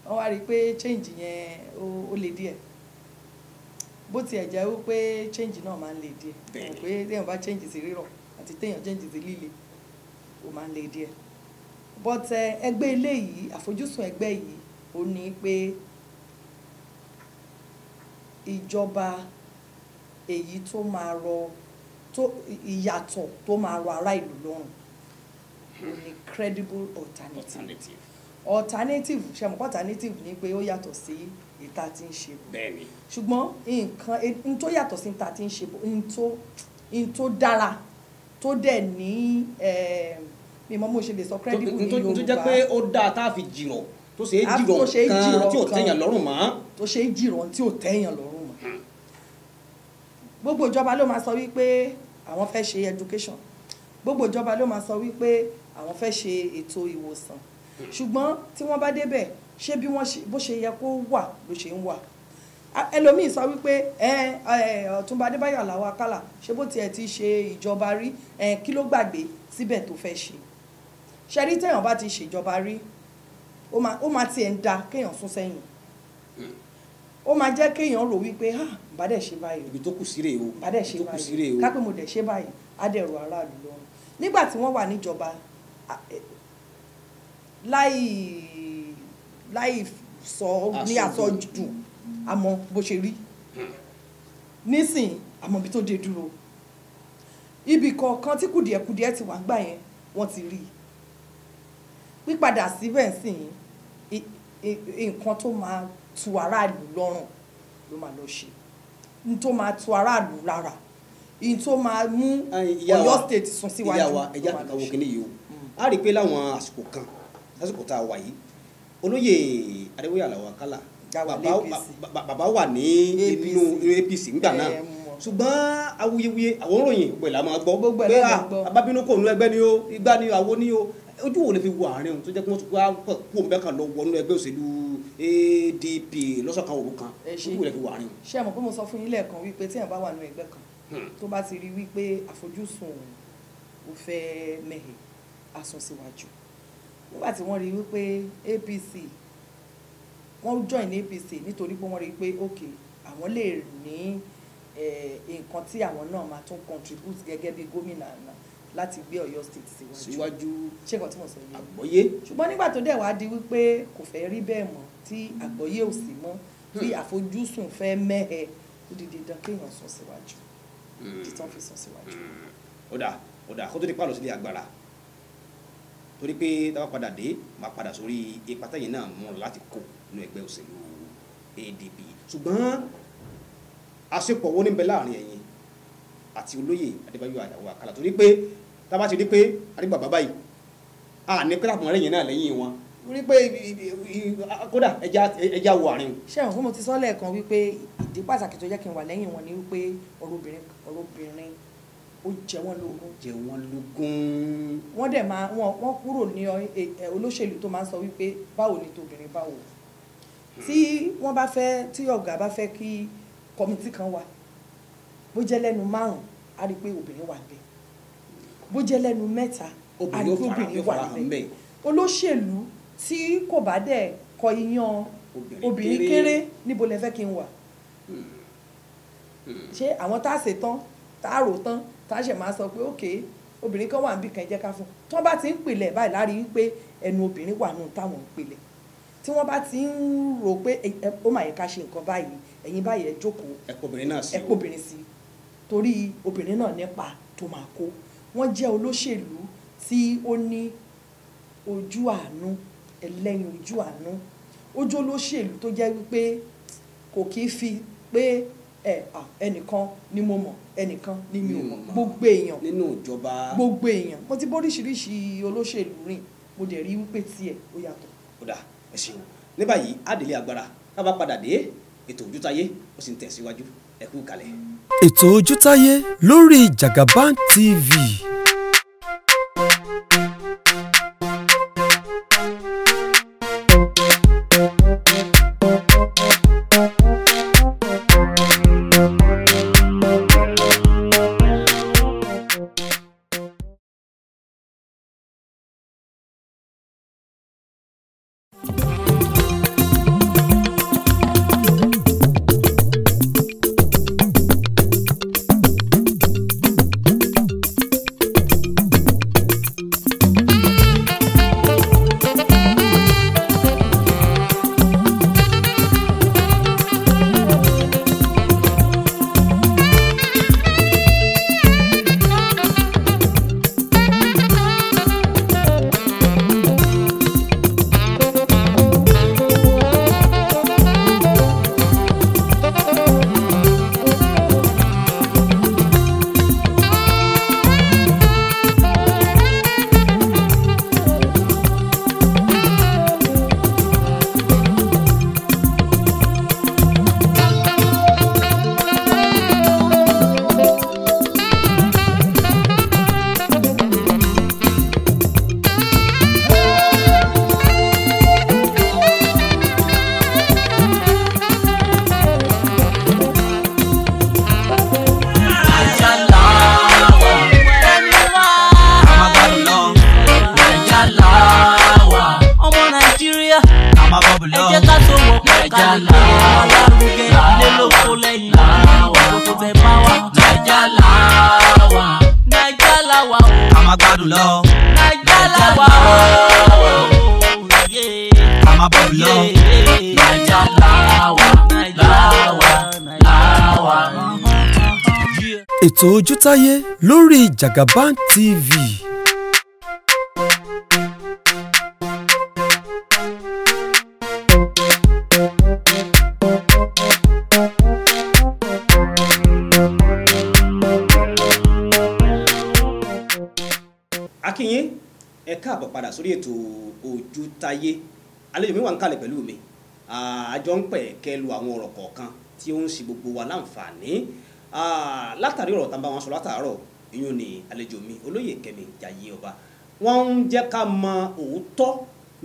wọ́n wá rí pé change yẹn ó le díẹ̀ bó tiẹ̀ jẹ́ wípé change náà máa ń le díẹ̀ pé téèyàn bá change sí rírọ̀ àti téèyàn change sí líle ó máa ń le díẹ̀ but ẹgbẹ́ eléyìí àfojúsùn ẹgbẹ́ yìí ó ní pé ìjọba èyí tó máa rọ ìyàtọ̀ tó máa rọ ará ìlú lọ́rùn ó ní credible alternative ṣẹ̀mọ̀pọ̀ alternative ni pé ó yàtọ̀ sí ìta tí ń ṣe bẹ́ẹ̀ni ṣùgbọ́n nǹkan tó yàtọ̀ sí ìta tí ń ṣe n tó dára tó dẹ̀ ní mímọ́ mo ṣe lè sọ credible ní Yorùbá tó jẹ́ pé ó dáa tá a fi jìrọ̀ tó ṣe é jìrọ̀ kan tí ò tẹ́yàn lọ́rùn mọ́ tó ṣe é jìrọ̀ tí ò tẹ́yàn lọ́rùn mọ́ gbogbo ìjọba ló máa sọ wípé àwọn fẹ́ ṣe education gbogbo ìjọba ló máa sọ wípé àwọn fẹ́ ṣe ètò ìwòsàn ṣùgbọ́n tí wọ́n bá débẹ̀ ṣé bí bó ṣe yẹ kó wà ló ṣe ń wà ẹlòmíì sọ wípé Ọ̀túnba Adébáyọ̀ Aláwọ̀ Àkàlà ṣé bó tiẹ̀ ti ṣe ìjọba rí kí ló gbàgbé síbẹ̀ tó fẹ́ ṣe ṣẹ́rí téèyàn bá ti ṣèjọba rí ó máa tiẹ̀ ń da kéèyàn sún sẹ́yìn ó máa jẹ́ kéèyàn rò wípé bá dẹ̀ ṣe báyìí ibi tó kù sí rèé o bá dẹ̀ ṣe báyìí kápẹ́ mo dẹ̀ ṣe báyìí á dẹ̀ rọ aráàlú lọ́rùn nígbà tí wọ́n wà níjọba láì sọ ní àsọjù àmọ́ bó ṣe rí nísìn àmọ́ bí tó dé dúró ibì kọ̀ọ̀kan tí kùdìẹ̀kùdìẹ̀ ti wà gbà yẹn wọ́n ti rí pípadà síbẹ̀ sìn nǹkan tó máa tu aráàlú lọ́rùn ló máa lọ ṣe n tó máa tu aráàlú lára n tó máa mú Ọ̀yọ́ state sún síwájú ìyá wa ẹja àkàkà wo kìíní yìí o a rí i pé láwọn àsìkò kan lásìkò tá a wà yìí olóyè Adébóyè Aláwọ̀ Àkàlà bàbá wà ní inú APC ńgbà náà ṣùgbọ́n awuyewuye àwọn òròyìn pẹ̀lú àmọ́ gbọ́ pé abábínú kò nú ẹgbẹ́ ni ó igbá ni àwo ni ó ojú wo lè fi wo àárín ohun tó jẹ́ pé wọ́n ti kó òun bẹ́ẹ̀ kan lọ wọnú ẹgbẹ́ òṣèlú ADP lọ́sọ̀kan òru kan kúkú rẹ̀ fi wà rìn. ṣé ẹ mọ̀ pé mo sọ fún yín lẹ́ẹ̀kan wípé tí èèyàn bá wà nínú ẹgbẹ́ kan tó bá ti rí wípé àfojúsùn ò fẹ́ mẹ́hẹ̀ asún síwájú nígbà tí wọ́n rí wípé APC wọ́n join APC nítorí pé wọ́n rí pé ok àwọn lè ní nǹkan tí àwọn náà máa tún contribute gẹ́gẹ́ bí gómìnà náà láti gbé Ọ̀yọ́ state síwájú ṣé nǹkan tí mo sọ yìí àgbọ́yé ṣùgbọ́n nígbà tó dẹ̀ wá di wípé kò fẹ́ rí bẹ́ẹ̀ mọ́ tí àgbọ́yé ò sí mọ́ tí àfojúsùn fẹ́ mẹ́hẹ̀ ó di dandan kéèyàn sún síwájú títàn fi sún síwájú. ó dà kó tó di pàlọ́ sílé agbára torí pé táwa padà dé máa padà sórí ipa tẹ̀yìn náà mú láti kó nínú ẹgbẹ́ òṣèlú ADP ṣùgbọ́n àṣepọ̀ wo ní bẹ láàrin ẹ̀yin àti olóyè Adébáyọ̀ Àjàó Àkàlà torí pé tábà ti rí pé àrígbà bàbá yìí a ní pé àpọ̀ lẹ́yìn náà lẹ́yìn wọn rí pé kódà ẹja wo àárín. ṣé àwọn fún mo ti sọ lẹ́ẹ̀kan wípé ìdí pàtàkì tó jẹ́ kí n wà lẹ́yìn wọn ni wípé ọ̀rọ̀ obìnrin ó jẹ wọ́n lógún. wọ́n dẹ̀ máa wọ́n kúrò ní olóṣèlú tó máa ń sọ wípé báwo ni tobìnrin báwo tí wọ́n bá fẹ́ tí ọ̀gá bá fẹ́ kí kọ́mítì kan wà bó jẹ́ lẹ́nu 5 á rí i pé obìnrin wà níbẹ̀ bó jẹ́ lẹ́nu 3 á rí i pé obìnrin wà níbẹ̀ olóṣèlú tí kò bá dẹ̀ kọ iyán obìnrin kéré níbo lẹ fẹ́ kí n wà ṣé àwọn tá a ṣe tán tá a rò tán tá a ṣe máa sọ pé ok obìnrin kan wà níbì kan jẹ́ ká fún tí wọ́n bá ti ń pìlẹ̀ báyìí lárí wípé ẹnu obìnrin wà nù táwọn ń pìlẹ̀ tí wọ́n bá ti ń rò pé ó mà yẹ ká ṣe nǹkan báyìí ẹ̀yin báyìí ẹ jókòó ẹ kó obìnrin sí torí obìnrin náà nípa tó máa kó wọ́n jẹ́ olóṣèlú tí ó ní ojú àánú ẹlẹ́yin ojú àánú ojú olóṣèlú tó jẹ́ wípé kò kí fi pé ẹnìkan ni mo mọ̀ ẹnìkan ni mi ò mọ̀ gbogbo èèyàn nínú ìjọba gbogbo èèyàn mo ti bóríṣiríṣi olóṣèlú rìn mo dẹ̀ rí wípé tiẹ̀ ó yàtọ̀. ó dà ẹ ṣeun ní báyìí àdèlé agbára ká bá padà dé ètò Ojútáyé ó sì ń tẹ̀síwájú ẹ kú kalẹ̀. ètò Ojútáyé lórí Jagaban TV. ètò Ojútáyé lórí Jagaban TV. akínyìn ẹ káàbọ̀ padà sórí ètò Ojútáyé àlejò mi wà ń kalẹ̀ pẹ̀lú mi àjọ ń pẹ̀ kẹ́ lu àwọn ọ̀rọ̀ kọ̀ọ̀kan tí ó ń ṣe gbogbo wa láǹfààní látàrí ọ̀rọ̀ tá a bá wọn sọ látàárọ̀ ìyún ni àlejò mi olóyè Kẹ́mi Jayé Ọba wọ́n ń jẹ́ ká mọ òótọ́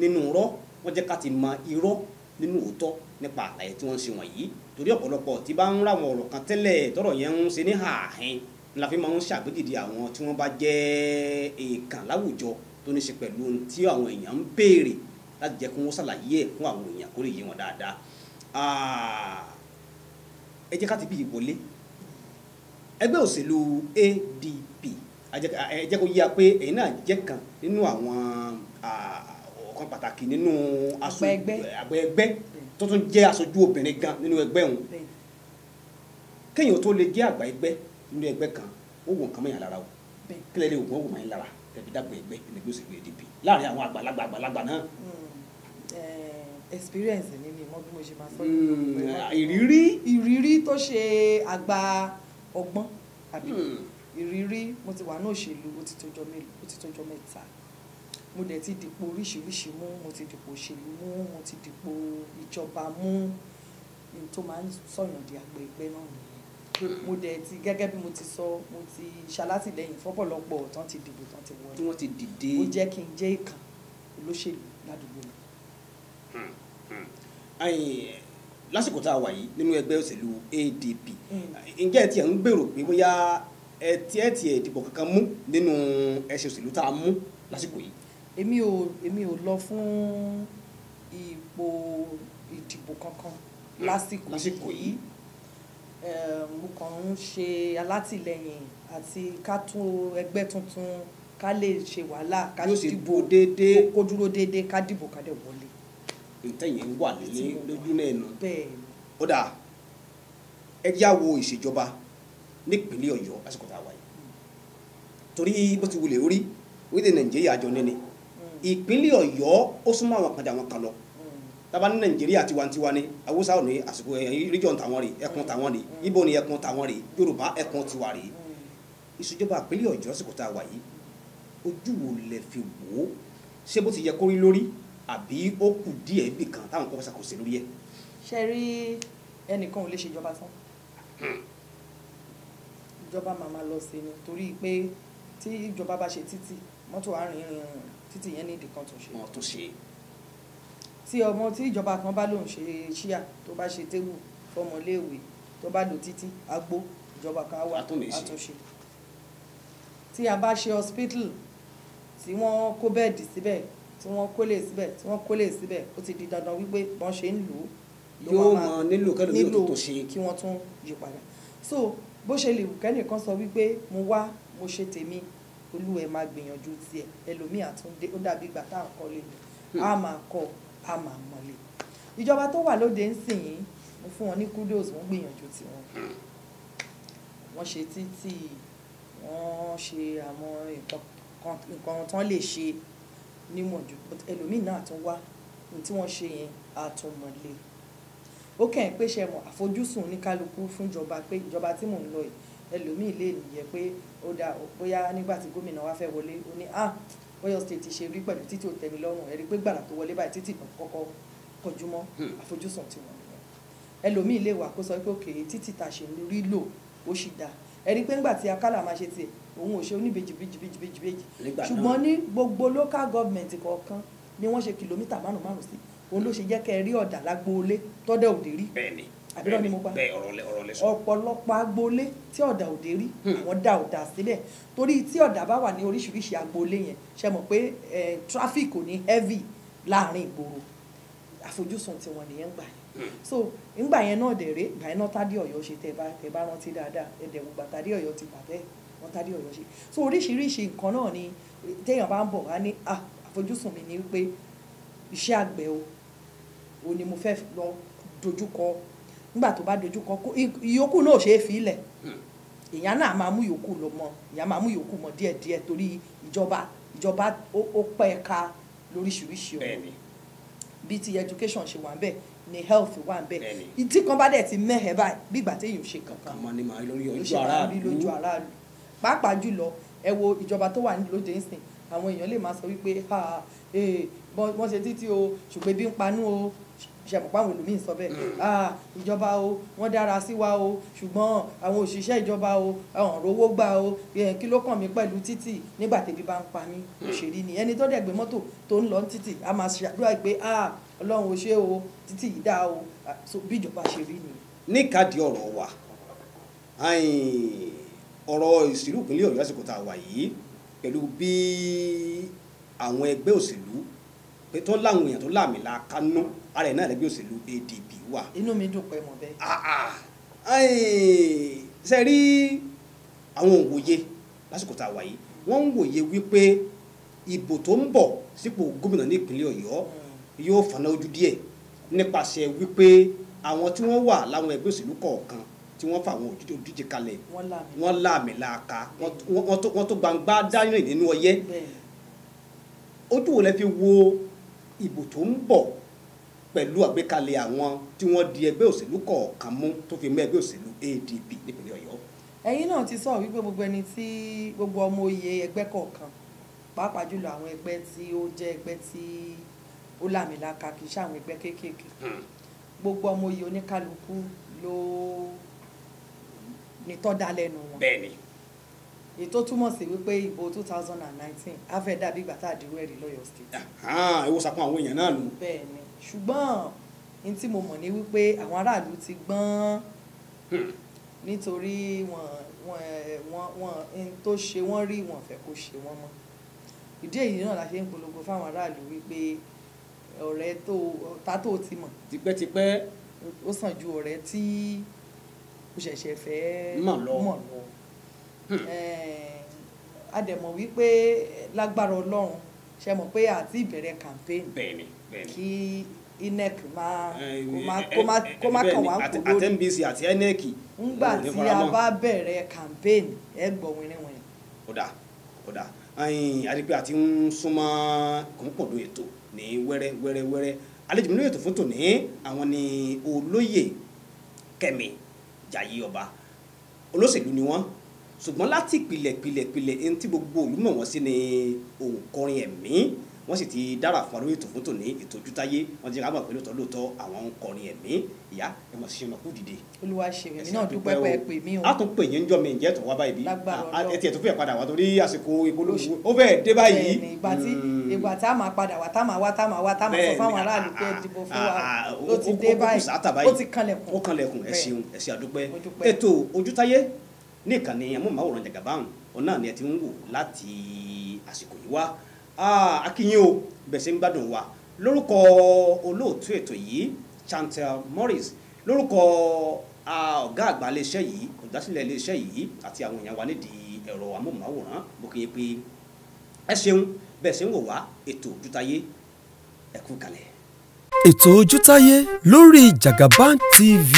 nínú irọ́ wọ́n jẹ́ ká ti mọ irọ́ nínú òótọ́ nípa àlàyé tí wọ́n ń ṣe wọ̀nyí torí ọ̀pọ̀lọpọ̀ tí bá ń ráwọn ọ̀rọ̀ kan tẹ́lẹ̀ tọ́rọ̀ yẹn ń ṣe ní ààhín la fi máa ń ṣàgbédìde àwọn tí wọ́n bá jẹ́ èèkàn láwùjọ tó ní ṣe pẹ̀lú ohun tí àwọn èèyàn ń béèrè láti jẹ́ kí wọ́n ṣàlàyé ẹ̀ fún àwọn èèyàn kó lè yé wọn dáadáa. Ẹ jẹ́ ká ti bí ìwọlé ẹgbẹ́ òṣèlú ADP ẹ jẹ́ kó yíya pé ẹ̀yin náà jẹ́ kan nínú àwọn ọ̀kan pàtàkì nínú àgbẹ̀ ẹgbẹ́ tó tún jẹ́ aṣojú obìnrin gan nínú ẹgbẹ́ òun kéèyàn tó lè jẹ́ àgbà ẹgbẹ́ nínú ẹgbẹ́ kan ó wò nǹkan mẹ́yàn lára o kílẹ̀ lè wò wọ́n wò máa ń lára tẹ̀bí dàgbà ẹgbẹ́ ẹgbẹ́ òṣèlú ADP láàrin àwọn àgbàlagbà náà. Experience ni mi mọ bí mo ṣe máa sọ ìrírí tó ṣe àgbà ọgbọ́n àbí ìrírí mo ti wà ní òṣèlú ó ti tójọ́ mẹ́ta mo dẹ̀ ti dìpò oríṣiríṣi mú mo ti dìpò òṣèlú mú mo ti dìpò ìjọba mú ní tó máa ń sọ̀yàn di àgbẹ̀ ẹgbẹ́ náà nìyẹn mo dẹ̀ ti gẹ́gẹ́ bí mo ti sọ mo ti ṣalátìlẹ́yìn fọ́pọ̀lọpọ̀ tán ti dìbò tán ti wọlé wọ́n ti dìde ó jẹ́ kí n jẹ́ ìkàn olóṣèlú ládùúgbò mi. Lásìkò tá a wà yìí nínú ẹgbẹ́ òṣèlú ADP ǹjẹ́ ẹ tiẹ̀ ń gbèrò pé bóyá ẹ tiẹ̀ dìbò kankan mú nínú ẹ̀ṣẹ̀ òṣèlú tá a mú lásìkò yìí. èmi ò lọ fún ipò ìdìbò kankan lásìkò yìí mo kàn ń ṣe alátìlẹyìn àti ká tún ẹgbẹ́ tuntun ká lè ṣe wàhálà ká dìbò kó dúró déédéé ká dìbò ká dẹ̀ wọlé. Ntẹ̀yìn ń wà lójú náà nù. Bẹ́ẹ̀ni. Ó dà ẹ já wo ìṣèjọba nípínlẹ̀ Ọ̀yọ́ lásìkò tá a wà yìí torí bó ti wulẹ̀ orí orílẹ̀ Nàìjíríà àjọ nínú ìpínlẹ̀ Ọ̀yọ́ ó súnmọ́ àwọn kan jà wọn kan lọ tábà ní Nàìjíríà tiwantiwa ni Haúsá ò ní àsìkò region tàwọn rè ẹkùn tàwọn rè Ìgbò ní ẹkùn tàwọn rè Yorùbá ẹkùn tiwa rè ìṣèjọba ìpínlẹ̀ Ọ̀yọ́ lásìkò tá a wà yìí ojú wo lẹ fi wò ó ṣé bó ti yẹ kó rí lórí àbí ó kù díẹ̀ bì kan táwọn kọ́kọ́ ṣàkóso lórí ẹ̀. Ṣe rí ẹnìkan ò lè ṣèjọba tán ìjọba màmá lọ sí ni torí pé tí ìjọba bá ṣe títì mọ́tò àárín títì yẹn ní ìdí kan tó ṣe. wọ́n tún ṣe. tí ìjọba kan bá lòun ṣe ṣíà tó bá ṣe tébù fọmọléèwé tó bá lò títí agbó ìjọba kan wà àtúnṣe. tí a bá ṣe hospital tí wọ́n kó bẹ́ẹ̀dì síbẹ̀ tí wọ́n kólé síbẹ̀ tí wọ́n kólé síbẹ̀ ó ti di dandan wípé wọ́n ṣe ń lò ó yóò mọ nílò kẹ́lò tó ṣe kí wọ́n tún yí padà. So bó ṣe lè kẹ́nìkan sọ wípé mo wá mo ṣe tèmi olúwẹ̀ máa gbìyànjú tiẹ̀ ẹlòmíì àtúndé ó dàbí ìgbà tá à ń kọ́ lé mi a máa kọ́ a máa mọ̀lé. Ìjọba tó wà lóde ń sìn yín mo fún wọn ní kudos wọ́n gbìyànjú tiwọn wọ́n ṣe títì wọ́n ṣe àwọn nǹkan tán lè ṣe níwọ̀njú ẹlòmíì náà tún wá ní tí wọ́n ṣe yẹn àtúnmọ̀lé. Ó kẹ́yìn pé ṣe mọ̀ àfojúsùn oníkálukú fún ìjọba pé ìjọba tí mò ń lọ yìí ẹlòmíì lè nìyẹn pé ó dáa bóyá nígbà tí gómìnà wa fẹ́ wọlé ó ní Ọ̀yọ́ state ti ṣe rí pẹ̀lú títì ò tẹ́mi lọ́rùn ẹ̀rí pé gbàrà tó wọlé báyìí títì náà kọ́kọ́ kọjú mọ́ àfojúsùn tí wọ́n nìyẹn. Ẹlòmíì lè wà kó sọ pé òkè títì tà ṣe rí lò ó sì dáa ẹ̀rí pé ńgbà tí akálà máa ṣe tiẹ̀ òun ò ṣe oníbejì ṣùgbọ́n ní gbogbo local government kọ̀ọ̀kan ni wọ́n ṣe kìlómítà márùn-ún sí òun ló ṣe jẹ́ kẹ́ ẹ rí ọ̀dà lágbóolé tọ́dẹ̀ òde rí àbírọ́ ni mo pa ọ̀pọ̀lọpọ̀ agbóolé tí ọ̀dà òde rí àwọn dá ọ̀dà sílẹ̀ torí tí ọ̀dà bá wà ní oríṣiríṣi agbóolé yẹn ṣe mọ̀ pé traffic ò ní heavy láàrin ìgboro àfojúsùn tiwọn nìyẹn gbà yẹn so ńgbà yẹn náà dẹ̀ ré ìgbà yẹn náà Tádé Ọ̀yọ́ ṣe tẹ̀ bá rántí dáadáa ẹ̀dẹ̀ gbogbo Tádé Ọ̀yọ́ ti bà bẹ́ẹ̀ wọ́n Tádé Ọ̀yọ́ ṣe so oríṣiríṣi nǹkan náà ni téèyàn bá ń bọ̀ wá ní àfojúsùn mi ni wípé iṣẹ́ àgbẹ̀ o ni mo fẹ́ lọ dojúkọ nígbà tó bá dojúkọ ìyókù náà ṣe é fi ilẹ̀ èèyàn náà máa mú ìyókù lọ mọ èèyàn máa mú ìyókù mọ díẹ̀díẹ̀ torí ìjọba ó pẹ́ ká lóríṣiríṣi ọ̀rọ̀ bí ti education ṣe wà ń bẹ̀ ni health wà ń bẹ̀ tí kan bá dẹ̀ ti mẹ́hẹ̀ báyìí bí ìgbà téèyàn ṣe kankan ló ṣe máa rí lójú aráàlú pàápàá jùlọ ẹ wo ìjọba tó wà lóde ń sìn àwọn èèyàn lè máa sọ wípé wọ́n ṣe títí o ṣùgbọ́n ebi ń panú o ṣàmùpá àwọn ẹlòmíín sọ bẹ́ẹ̀ ìjọba o wọ́n dára sí wa o ṣùgbọ́n àwọn òṣìṣẹ́ ìjọba o àwọn rówó gbà o kí ló kàn mí pẹ̀lú títì nígbà tẹ́bí bá ń pa mí òṣèré ni ẹni tó dẹ̀ gbé mọ́tò tó ń lọ títì a máa ṣàdúrà pé ọlọ́run ò ṣe o títì yìí dá o bí ìjọba ṣe rí ni. níkàdí ọ̀rọ̀ wa ọ̀rọ̀ ìṣèlú ìpínlẹ̀ Ọ̀yọ́ àsìkò tá a wà yìí pẹ̀lú bí àwọn ẹgbẹ́ òṣèlú pé tó láwọn èèyàn tó láàmìlà kánú ara ẹ̀ náà lẹ́gbẹ́ òṣèlú ADP wà. inú mi dùn pé mọ̀ bẹ́ẹ̀. ṣe rí àwọn òwòye lásìkò tá a wà yìí wọ́n ń wòye wípé ìbò tó ń bọ̀ sípò gómìnà ní ìpínlẹ̀ Ọ̀yọ́ yóò fana ojú díẹ̀ nípasẹ̀ wípé àwọn tí wọ́n wà láwọn ẹgbẹ́ òṣèlú kọ̀ọ̀kan tí wọ́n fa àwọn òdíje kalẹ̀ wọ́n láàmìlàaka wọ́n tó gbangba dárìn nínú ọyẹ́. ojú wo lẹ fi wo ìbò tó ń bọ̀ pẹ̀lú àgbékalẹ̀ àwọn tí wọ́n di ẹgbẹ́ òṣèlú kọ̀ọ̀kan mú tó fi mú ẹgbẹ́ òṣèlú ADP nípínlẹ̀ Ọ̀yọ́. ẹ̀yin náà ti sọ wípé gbogbo ẹni tí gbogbo ọmọ oyè ẹgbẹ́ kọ̀ọ̀kan pàápàá jùlọ àwọn ẹgbẹ́ tí ó jẹ́ ẹgbẹ́ tí ó láàmìlàaka kì í ṣe àwọn ẹgbẹ́ kéékèèké gbogbo ọmọ oyè oníkálukú ló ní tọ́ da lẹ́nu wọn. bẹ́ẹ̀ni. ètò túmọ̀ sí wípé ìbò 2019 á fẹ́ dàbí ìgbà tá a dìrú ẹ̀rí lọ́yọ̀ state. ewu sapọ̀ àwọn èèyàn náà nù. bẹ́ẹ̀ni ṣùgbọ́n ní tí mo mọ̀ ní wípé àwọn aráàlú ti gbọ́n nítorí wọ́n n tó ṣe wọ́n rí wọn fẹ́ kó ṣe wọ́n mọ́. ìdí èyí náà la ṣe ń polongo fáwọn aráàlú wípé ọ̀rẹ́ ọ̀tá tó ti mọ̀ tipẹ́tipẹ́ ó sàn ju ọ̀rẹ́ tí ó ṣẹ̀ṣẹ̀ fẹ́ mọ̀ lọ. a dẹ̀ mọ̀ wípé lágbára Ọlọ́run ṣe mọ̀ pé àti ìbẹ̀rẹ̀ campaign kí INEC kó má kàn wá kó lórí àti NBC àti INEC ńgbà tí a bá bẹ̀rẹ̀ campaign ẹ gbọ́ wìnrìnwìnrìn. kódà àdìpẹ́ àti ń súnmọ́ kòńpọ̀dọ̀ ètò ní wẹ́rẹ́ àlejò mi lóye ètò fún tòní àwọn ni olóyè Kẹ́mi Jàyé Ọba olóṣèlú ni wọ́n ṣùgbọ́n láti pilẹ̀ ẹni tí gbogbo olùmọ̀ wọn sí ni òǹkọrin ẹ̀mí wọ́n sì ti dára fún àlóyè ètò fún tòní ètò Ojútáyé wọ́n ti rábà pé lóòótọ́ àwọn òǹkọrin ẹ̀mí ìyá ẹ mọ̀ sí ọmọkú dìde. Olúwa ṣe èmi náà dúpẹ́ pé ẹ pè mí o. a tún pè yín jọ mi ǹjẹ́ tó wá báyìí bí ẹ tiẹ̀ tó fẹ́ padà wá torí àsìkò ìpolówó ó fẹ́ dé báyìí. ìgbà tá a máa padà wá tá a máa sọ fáwọn aráàlú pé dìbò fún wa ó ti dé báyìí ó ti kanlẹ̀kùn. ó kanlẹ̀kùn ẹ ṣeun ẹ ṣe àdúpẹ́. ètò Ojútáyé ní ìkànnì amóhùnmáwòrán Jagaban ọ̀nà ni ẹ ti ń wò láti àsìkò yìí wá akínyìn o bẹ̀sẹ̀ ń gbádùn wa lórúkọ olóòtú ètò yìí Chantel Morris lórúkọ ọ̀gá àgbà iléeṣẹ́ yìí olùdásílẹ̀ iléeṣẹ́ yìí àti àwọn èèyàn wa nídìí ẹ̀rọ amóhùnmáwòrán bó kéye pé ẹ ṣeun bẹ̀sẹ̀ ń wò wá ètò Ojútáyé ẹ kú kalẹ̀. ètò Ojútáyé lórí Jagaban TV.